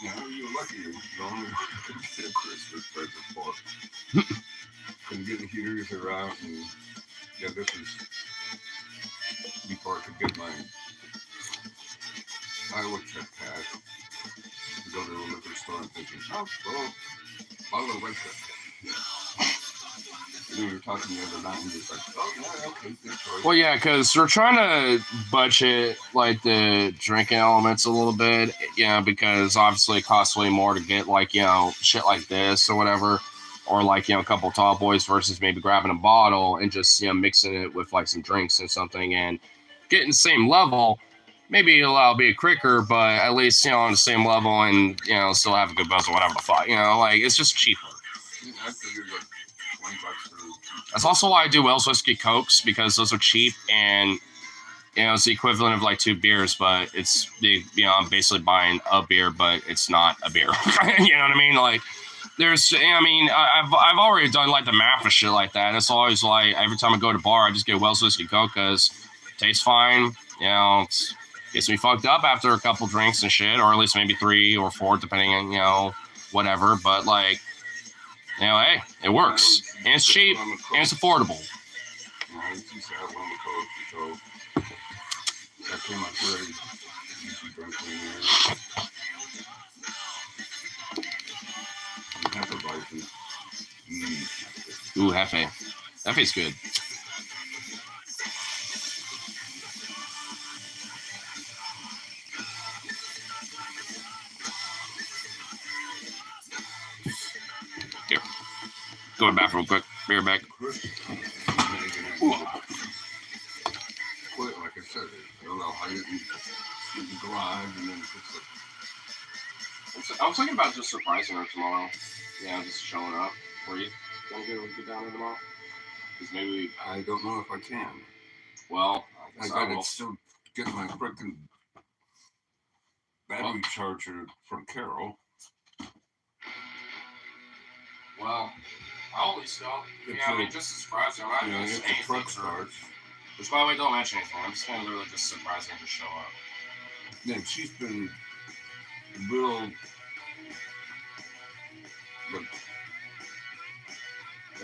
Speaker 2: You're lucky you're going to get a Christmas present for. Couldn't get the heaters are out, and yeah, this is before I could get my Iowa check cash. Go to the liquor store and thinking, oh, well, bottle of Red Cup. We were talking the other night and just like, oh, yeah, okay, good choice.
Speaker 1: Well, yeah, because we're trying to budget like the drinking elements a little bit, because obviously it costs way more to get like, shit like this or whatever, or like, a couple tall boys versus maybe grabbing a bottle and just, mixing it with like some drinks and something and getting the same level. Maybe it'll be quicker, but at least, on the same level and, still have a good buzz or whatever the fuck, like it's just cheaper.
Speaker 2: I figured like $20 for.
Speaker 1: That's also why I do Wells Whiskey Cokes, because those are cheap and, it's the equivalent of like 2 beers, but it's I'm basically buying a beer, but it's not a beer. You know what I mean? Like, I've already done like the math and shit like that. And it's always like every time I go to bar, I just get Wells Whiskey Coke because it tastes fine. It gets me fucked up after a couple drinks and shit, or at least maybe 3 or 4, depending on whatever. But like, hey, it works and it's cheap and it's affordable.
Speaker 2: I used to have one of the Cokes, so that came up very easy drinking in there. Hefeweizen.
Speaker 1: Ooh, Hefe. Hefe's good. Here. Go to the bathroom real quick. Be right back.
Speaker 2: Like I said, I'll hide it in the garage and then
Speaker 1: I was thinking about just surprising her tomorrow. Just showing up. Were you gonna get down there tomorrow? Because maybe
Speaker 2: I don't know if I can.
Speaker 1: Well,
Speaker 2: I gotta still get my freaking battery charger from Carol.
Speaker 1: Well, I'll at least go. Just to surprise her. I'm not
Speaker 2: if the truck starts.
Speaker 1: Which, by the way, don't mention anything. I'm just gonna literally just surprise her to show up.
Speaker 2: Yeah, she's been real, like,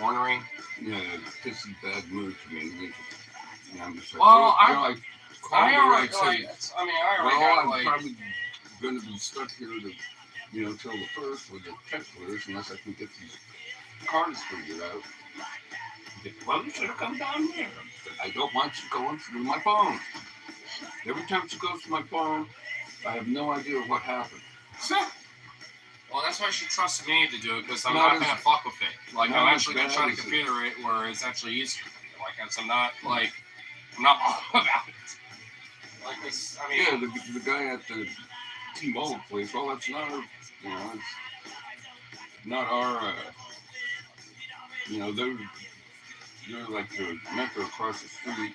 Speaker 1: ornery.
Speaker 2: Yeah, pissy bad mood to me. I'm just like,
Speaker 1: well,
Speaker 2: I already
Speaker 1: I'm
Speaker 2: probably going to be stuck here to, till the 1st with the check clears unless I can get these cars figured out. Well, you should have come down here. I don't want you going through my phone. Every time she goes through my phone, I have no idea what happened.
Speaker 1: Well, that's why she trusts me to do it, because I'm not going to fuck with it. Like, I'm actually going to try to configure it where it's actually easier. Like, I'm not all about it. Like this,
Speaker 2: Yeah, the guy at the T-Mobile place, well, that's not our, it's not our, they're like the metro across the street.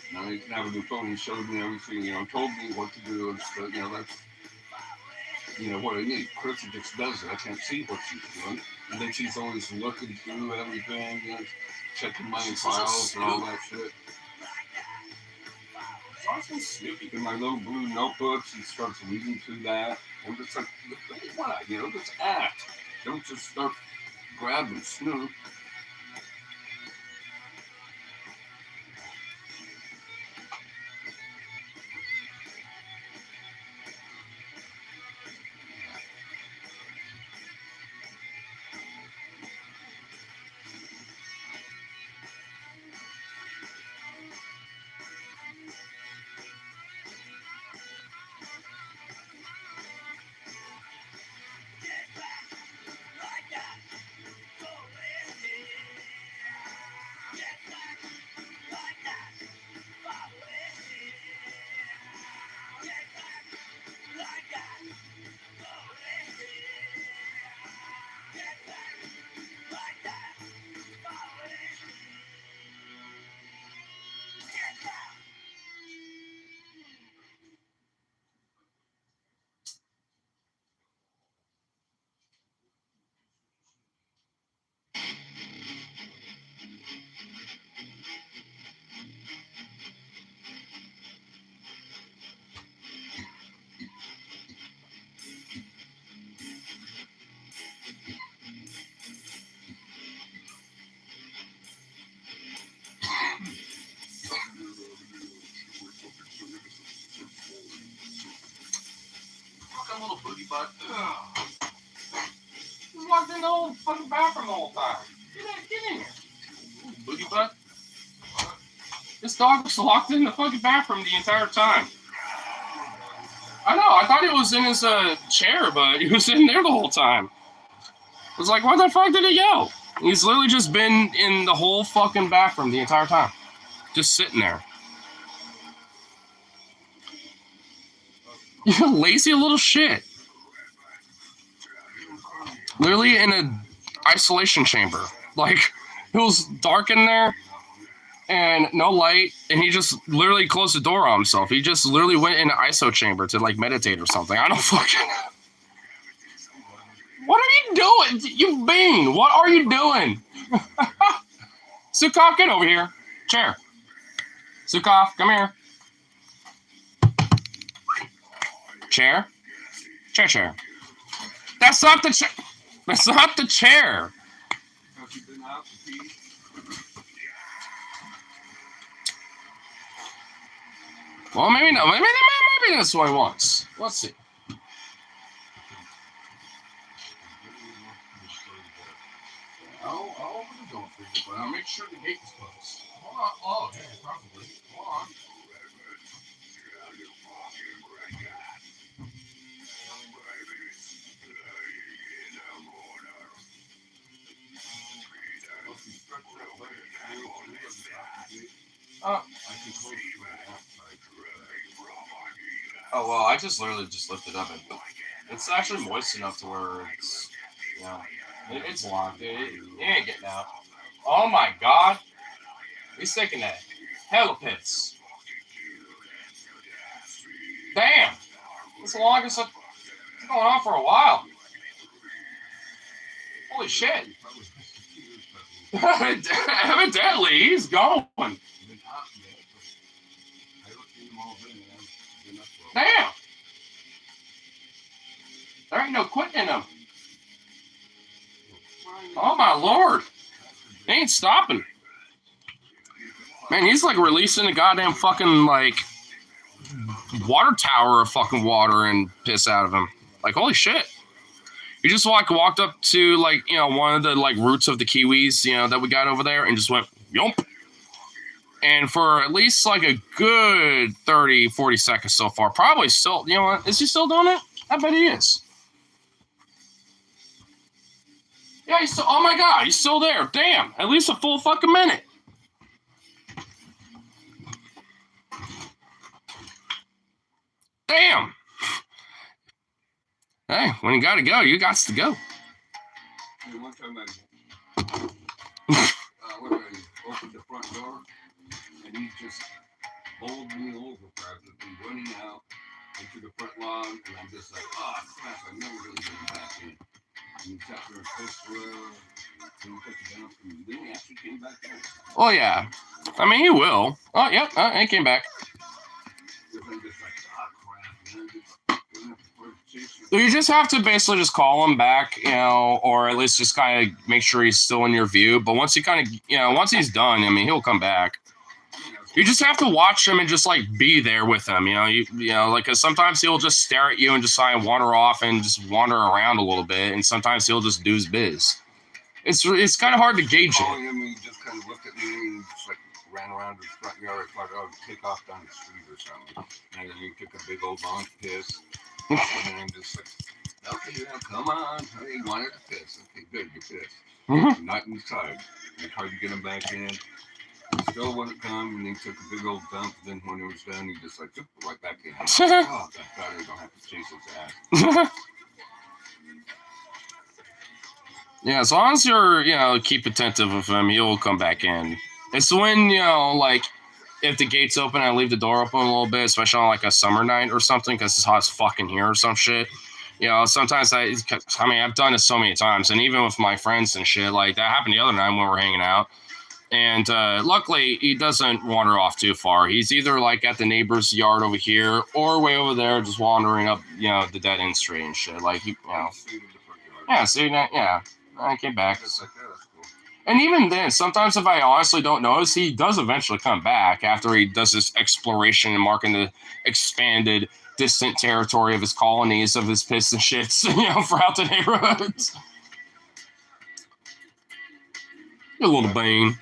Speaker 2: He can have a new phone. He showed me everything, told me what to do and stuff, that's, what I need. Chris just does it. I can't see what she's doing. And then she's always looking through everything, checking my files and all that shit. In my little blue notebook, she starts reading through that. I'm just like, what? Just act. Don't just start grabbing Snoop.
Speaker 1: boogie butt. He's locked in the whole fucking bathroom the whole time. Get in here. Boogie butt. This dog was locked in the fucking bathroom the entire time. I know, I thought he was in his chair, but he was in there the whole time. I was like, where the fuck did he go? He's literally just been in the whole fucking bathroom the entire time. Just sitting there. You lazy little shit. Literally in an isolation chamber. Like, it was dark in there and no light, and he just literally closed the door on himself. He just literally went in an ISO chamber to like meditate or something. I don't fucking know. What are you doing? You bean, what are you doing? Sukov, get over here. Chair. Sukov, come here. Chair. Chair. That's not the chair. That's not the chair. Well, maybe not. Maybe that's what he wants. Let's see. I'll open the door for you, but I'll make sure the gate is closed. Hold on. Oh, yeah, probably. Hold on. Oh, well, I just literally just lifted up and it's actually moist enough to where it's, you know, it's locked. It ain't getting out. Oh my god. He's taking that. Hella pits. Damn. This is the longest it's going on for a while. Holy shit. Evidently, he's going. Damn! There ain't no quitting in him. Oh my lord. He ain't stopping. Man, he's like releasing a goddamn fucking like water tower of fucking water and piss out of him. Like, holy shit. He just like walked up to like, you know, one of the like roots of the kiwis, you know, that we got over there and just went, yomp. And for at least like a good 30, 40 seconds so far, probably still, you know what, is he still doing it? I bet he is. Yeah, he's still, oh my god, he's still there. Damn, at least a full fucking minute. Damn. Hey, when you gotta go, you got to go.
Speaker 2: Hey, one time I opened the front door, and he just bowled me over practically, running out into the front lawn, and I'm just like, oh crap, I never really getting back in. And he sat there and pushed forever, and he took it down from me. Then he actually came back in.
Speaker 1: Oh yeah. I mean, he will. Oh, yep, he came back. So you just have to basically just call him back, you know, or at least just kind of make sure he's still in your view. But once he kind of, you know, once he's done, I mean, he'll come back. You just have to watch him and just like be there with him, you know. You know, like, cause sometimes he'll just stare at you and just try and wander off and just wander around a little bit, and sometimes he'll just do his biz. It's kind of hard to gauge it.
Speaker 2: I mean, he just kind of looked at me and just like ran around his front yard, thought I would take off down the street or something. And then he took a big old long piss. And I'm just like, okay, now come on. Hey, you wanted to piss. Okay, good, you pissed.
Speaker 1: Mm-hmm.
Speaker 2: Not inside. I tried to get him back in. He still wouldn't come, and he took a big old dump. Then when it was done, he just like took right back in. Oh, thank God I don't have to chase his ass.
Speaker 1: Yeah, as long as you're, you know, keep attentive of him, he'll come back in. It's when, you know, like, if the gate's open, I leave the door open a little bit, especially on like a summer night or something, because it's hot as fucking here or some shit. You know, sometimes I mean, I've done this so many times, and even with my friends and shit, like that happened the other night when we were hanging out. And luckily, he doesn't wander off too far. He's either like at the neighbor's yard over here or way over there, just wandering up, you know, the dead end street and shit. Like, you know, yeah, see that, yeah. I came back. And even then, sometimes if I honestly don't notice, he does eventually come back after he does this exploration and marking the expanded distant territory of his colonies of his piss and shits, throughout the neighborhoods. You little Bane.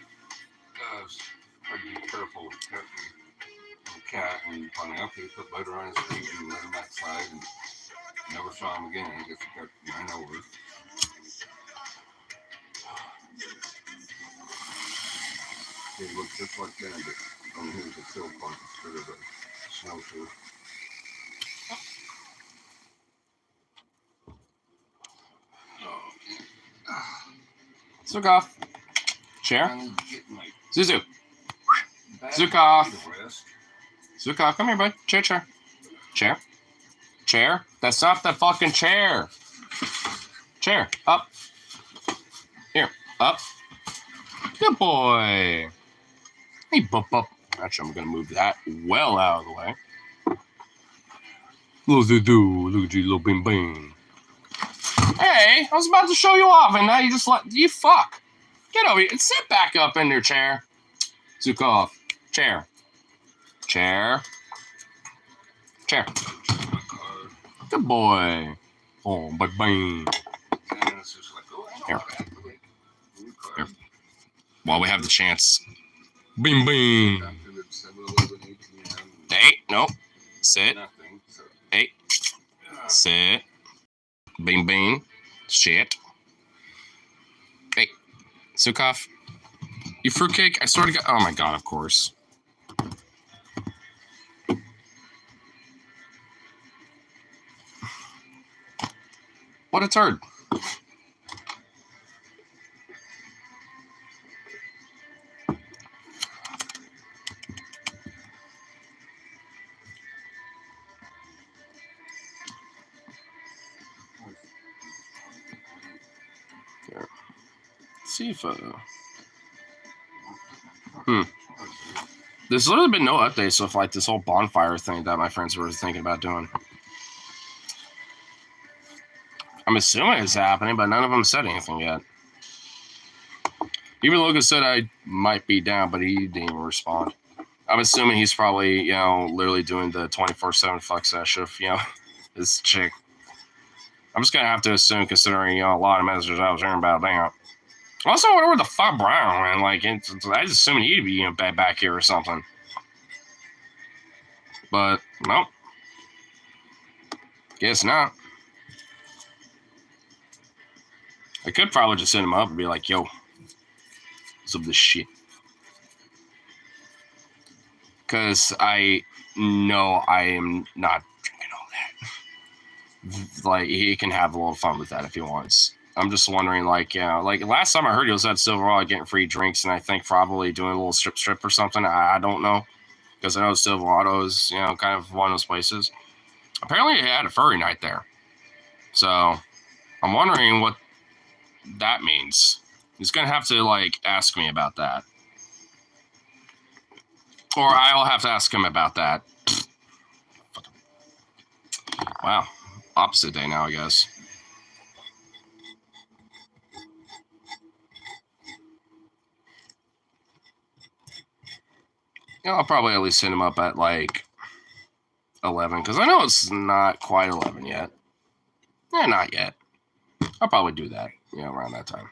Speaker 2: I'd be careful with petting the cat when you find out. He put butter on his feet and let him outside and never saw him again. I guess he got 9 over. He looked just like that, but he was a silk one instead of a snowshoe.
Speaker 1: Zukov. Chair. Zuzu. Zukov. Zukov, come here, bud. Chair, chair. Chair. Chair. That's not the fucking chair. Chair. Up. Here. Up. Good boy. Hey, bump up. Actually, I'm going to move that well out of the way. Little Zuzu. Look at you, little bing bing. Hey, I was about to show you off, and now you just you fuck. Get over here and sit back up in your chair. Zukov. Chair. Chair. Chair. Good boy. Oh, bye bye. Here. Here. While we have the chance. Bing bing. Hey, nope. Sit. Hey. Sit. Bing bing. Shit. Hey. Zukov. You fruitcake? I swear to God. Oh my God, of course. What a turd. There. Sifa. There's literally been no updates with like this whole bonfire thing that my friends were thinking about doing. I'm assuming it's happening, but none of them said anything yet. Even Logan said I might be down, but he didn't even respond. I'm assuming he's probably, literally doing the 24/7 flex shift, this chick. I'm just gonna have to assume, considering, a lot of messages I was hearing about that. Also, I wonder where the fuck Brown, man. Like, I just assumed he'd be, back here or something. But, nope. Guess not. I could probably just send him up and be like, yo, what's up with this shit? Because I know I am not drinking all that. Like, he can have a little fun with that if he wants. I'm just wondering, like last time I heard he was at Silverado getting free drinks, and I think probably doing a little strip or something. I don't know. Because I know Silverado is, kind of one of those places. Apparently he had a furry night there. So, I'm wondering what that means. He's going to have to, ask me about that. Or I'll have to ask him about that. Wow. Opposite day now, I guess. I'll probably at least hit him up at, 11. Because I know it's not quite 11 yet. Yeah, not yet. I'll probably do that, around that time.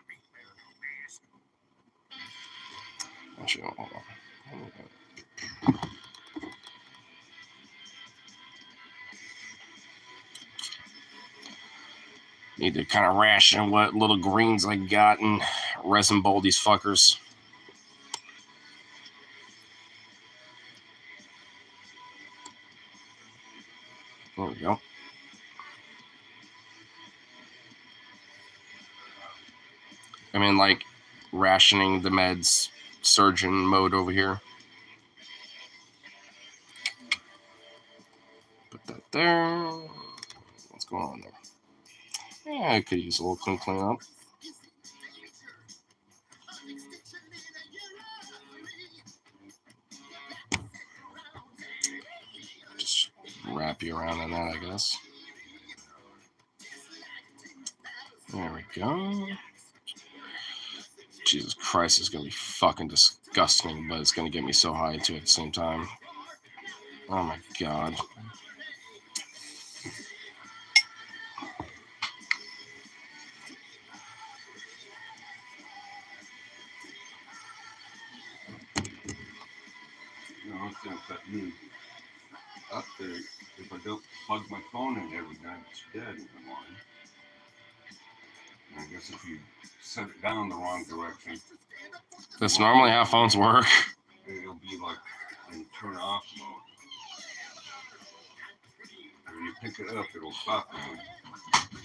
Speaker 1: Actually, hold on. Need to kind of ration what little greens I got and resin bowl these fuckers. There we go. I'm in rationing the meds surgeon mode over here. Put that there. What's going on there? Yeah, I could use a little clean up. Just wrap you around in that, I guess. There we go. Jesus Christ, it's going to be fucking disgusting, but it's going to get me so high into it at the same time. Oh my God.
Speaker 2: only thing that me up there, if I don't plug my phone in every night, it's dead in the morning. And I guess if you set it down the wrong direction,
Speaker 1: That's normally how phones work.
Speaker 2: it'll be like in turn off mode. When you pick it up, it'll stop ringing.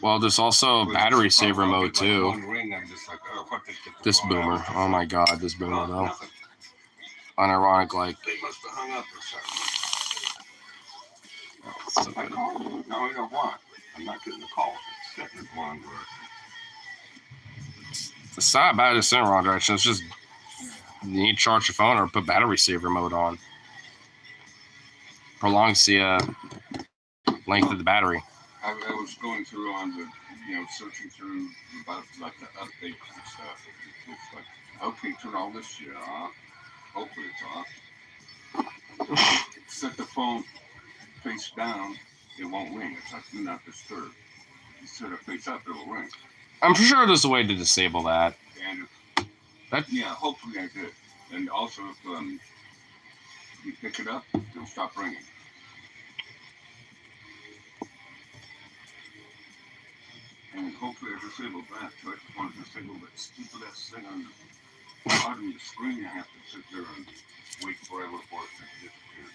Speaker 1: Well, there's also battery saver mode too.
Speaker 2: One ring, I'm just like, oh, what, they get the
Speaker 1: This
Speaker 2: phone
Speaker 1: boomer.
Speaker 2: out.
Speaker 1: Oh my god, this boomer though.
Speaker 2: Nothing.
Speaker 1: Unironic, like.
Speaker 2: They must have hung up or something. I called them. No, I don't want. I'm not getting a call. It's setting it wrong direction.
Speaker 1: It's not bad to send wrong direction. It's just you need to charge your phone or put battery saver mode on. Prolongs the length of the battery.
Speaker 2: I was going through on the, searching through about like the updates and stuff. It's like, okay, turn all this shit off. Hopefully it's off. Set the phone face down, it won't ring. It's like, do not disturb. You set it face up, it'll ring.
Speaker 1: I'm sure there's a way to disable that.
Speaker 2: And yeah, hopefully I did. And also, if you pick it up, it'll stop ringing. And hopefully I disabled that. So I just want to disable that stupid ass thing on the bottom of the screen. I have to sit there and wait forever for it to disappear.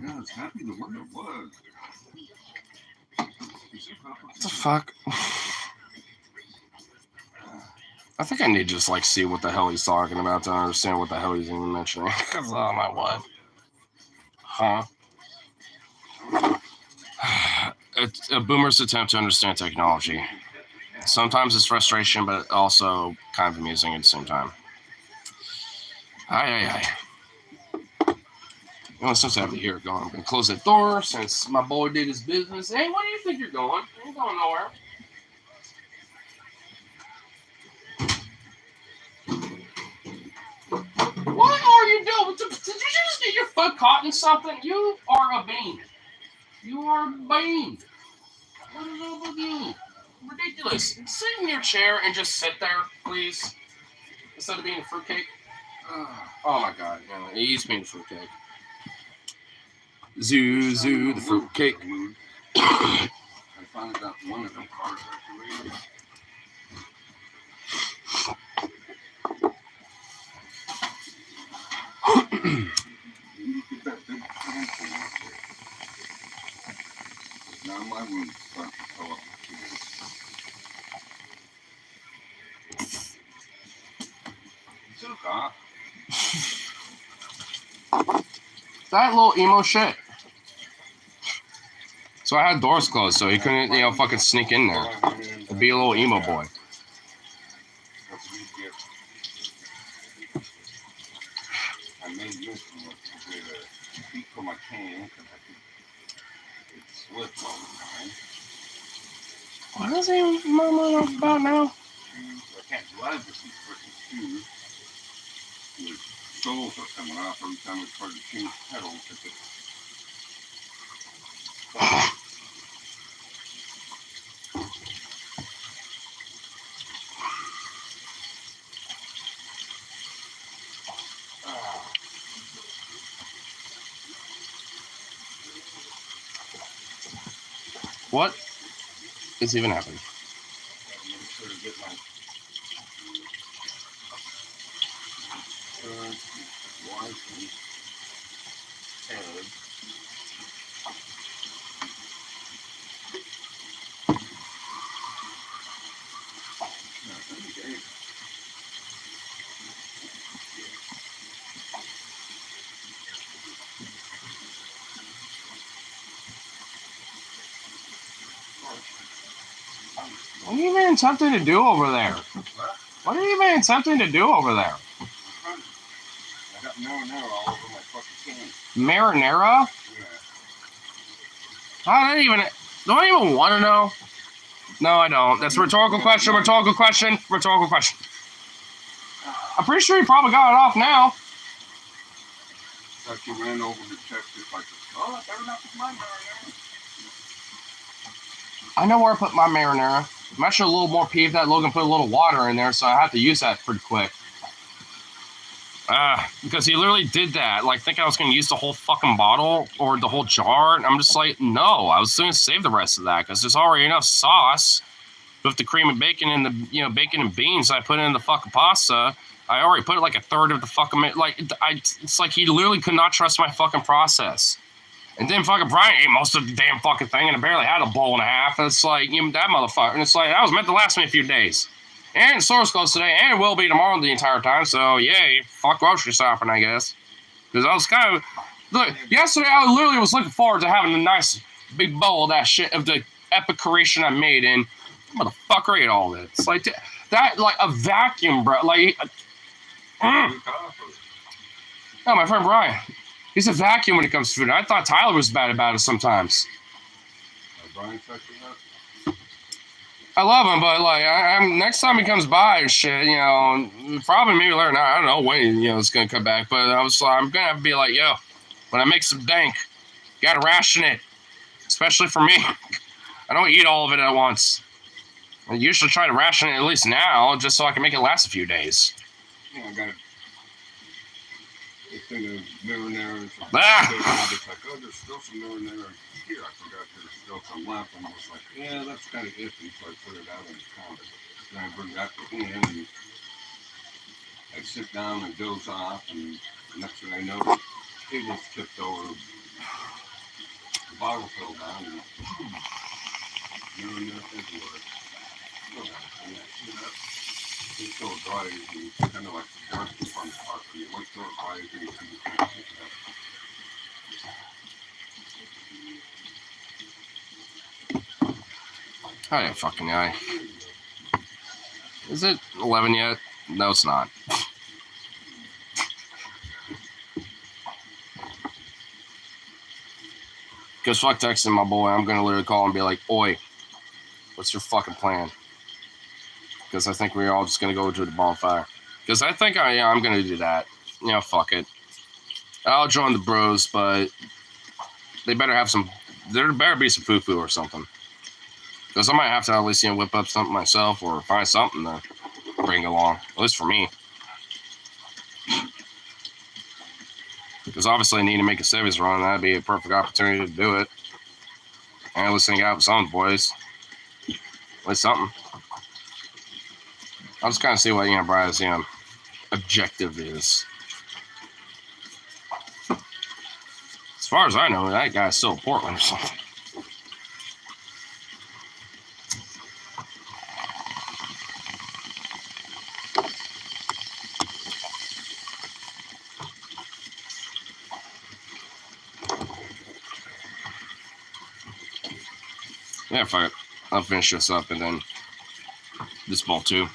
Speaker 2: Yeah, it's happy the way it was.
Speaker 1: What the fuck? I think I need to just like see what the hell he's talking about to understand what the hell he's even mentioning. Because oh my what? Huh? It's a boomer's attempt to understand technology. Sometimes it's frustration, but also kind of amusing at the same time. Aye. Well, since I have to hear it going, I'm going to close that door since my boy did his business. Hey, where do you think you're going? You ain't going nowhere. What are you doing? Did you just get your foot caught in something? You are a bean. You are a bean. What is up with you? Ridiculous. Sit in your chair and just sit there, please. Instead of being a fruitcake. Oh my god. No, he's being a fruitcake. Zoo, the fruitcake.
Speaker 2: I finally got one of them cars activated. You get that big fan thing out there. Now my room's starting to fill up with kids.
Speaker 1: That little emo shit. So I had doors closed so he couldn't, fucking sneak in there. To be a little emo boy.
Speaker 2: I made this one to get a seat for my cane because it slipped all the time.
Speaker 1: What is he murmuring about now?
Speaker 2: Shoes. I can't drive with these freaking shoes. The soles are coming off every time I try to change pedals.
Speaker 1: What is even happening?
Speaker 2: Gotta make sure to get my license tag.
Speaker 1: What are you even attempting to do over there? What are you even attempting to do over there?
Speaker 2: I got marinara all over my fucking can.
Speaker 1: Marinara?
Speaker 2: Yeah.
Speaker 1: I don't even. Do I even want to know? No, I don't. That's a rhetorical question. Rhetorical question. Rhetorical question. I'm pretty sure you probably got it off now.
Speaker 2: Like you ran over to check if I could. Oh, I better not put my marinara.
Speaker 1: I know where I put my marinara. I'm actually a little more peeved that Logan put a little water in there, so I have to use that pretty quick. Because he literally did that, like thinking I was going to use the whole fucking bottle or the whole jar. And I'm just like, no, I was going to save the rest of that because there's already enough sauce with the cream and bacon and the bacon and beans I put in the fucking pasta. I already put like a third of the fucking it's like he literally could not trust my fucking process. And then fucking Brian ate most of the damn fucking thing, and I barely had a bowl and a half. And it's like, that motherfucker. And it's like, that was meant to last me a few days. And the store's closed today, and it will be tomorrow the entire time. So, yay, fuck grocery shopping, I guess. Because I was kind of... Look, yesterday I literally was looking forward to having a nice big bowl of that shit, of the epic creation I made, and motherfucker ate all of it. It's like, that like, a vacuum, bro. Like... Oh, my friend Brian. He's a vacuum when it comes to food. I thought Tyler was bad about it sometimes.
Speaker 2: Brian that?
Speaker 1: I love him, but like, next time he comes by and shit, probably maybe later. I don't know when it's gonna come back. But I was like, I'm gonna have to be like, yo, when I make some dank, you gotta ration it, especially for me. I don't eat all of it at once. I usually try to ration it at least now, just so I can make it last a few days.
Speaker 2: Yeah, I got it. It's in the marinara. It's like, oh, there's still some marinara here. I forgot there's still some left. And I was like, yeah, that's kind of iffy. So I put it out in the counter. Then I bring that in and I sit down and doze off. And the next thing I know, the table's tipped over. The bottle fell down and marinara everywhere. It's so dry, it's kind of like dark in front of the park. You wait till it dries and you can pick it
Speaker 1: up. I didn't fucking know. Is it 11 yet? No, it's not. Because fuck texting my boy, I'm gonna literally call and be like, oi, what's your fucking plan? Because I think we're all just going to go to the bonfire. Because I think I'm going to do that. Fuck it. I'll join the bros, but they better have some... There better be some foo-foo or something. Because I might have to at least, whip up something myself or find something to bring along. At least for me. Because obviously I need to make a service run. That'd be a perfect opportunity to do it. And at least hang out with some boys. At least something. I'll just kind of see what, Brian's, objective is. As far as I know, that guy's still in Portland or something. Yeah, fuck it. I'll finish this up and then this ball too.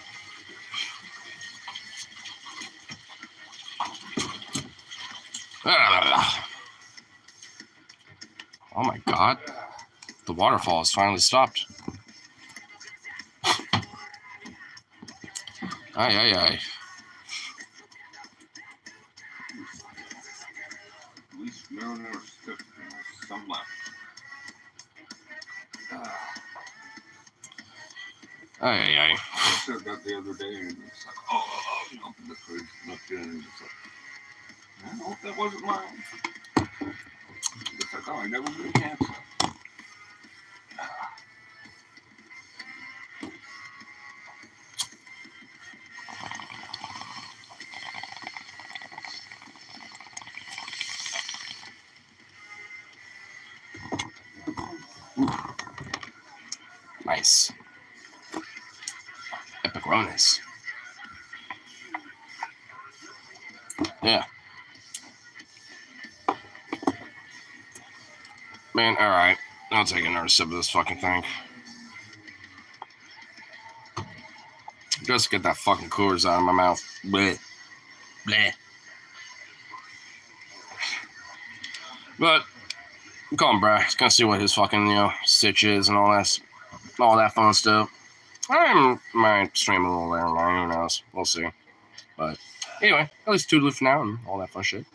Speaker 1: Oh my god. The waterfall has finally stopped. Aye.
Speaker 2: At least marinara stick. Some left.
Speaker 1: Aye.
Speaker 2: I said that the other day, and it's like, open the fridge, looked in, and it's like, I hope that wasn't mine. It's like, I never been cancer.
Speaker 1: Nice. Epic-roness. Yeah. Man, alright. I'll take another sip of this fucking thing. Just get that fucking Coors out of my mouth. Bleh. Bleh. But, I'm calling Brad. Just gonna see what his fucking, stitch is and all that fun stuff. I might stream a little later on, who knows. We'll see. But, anyway, at least toodaloo for now and all that fun shit.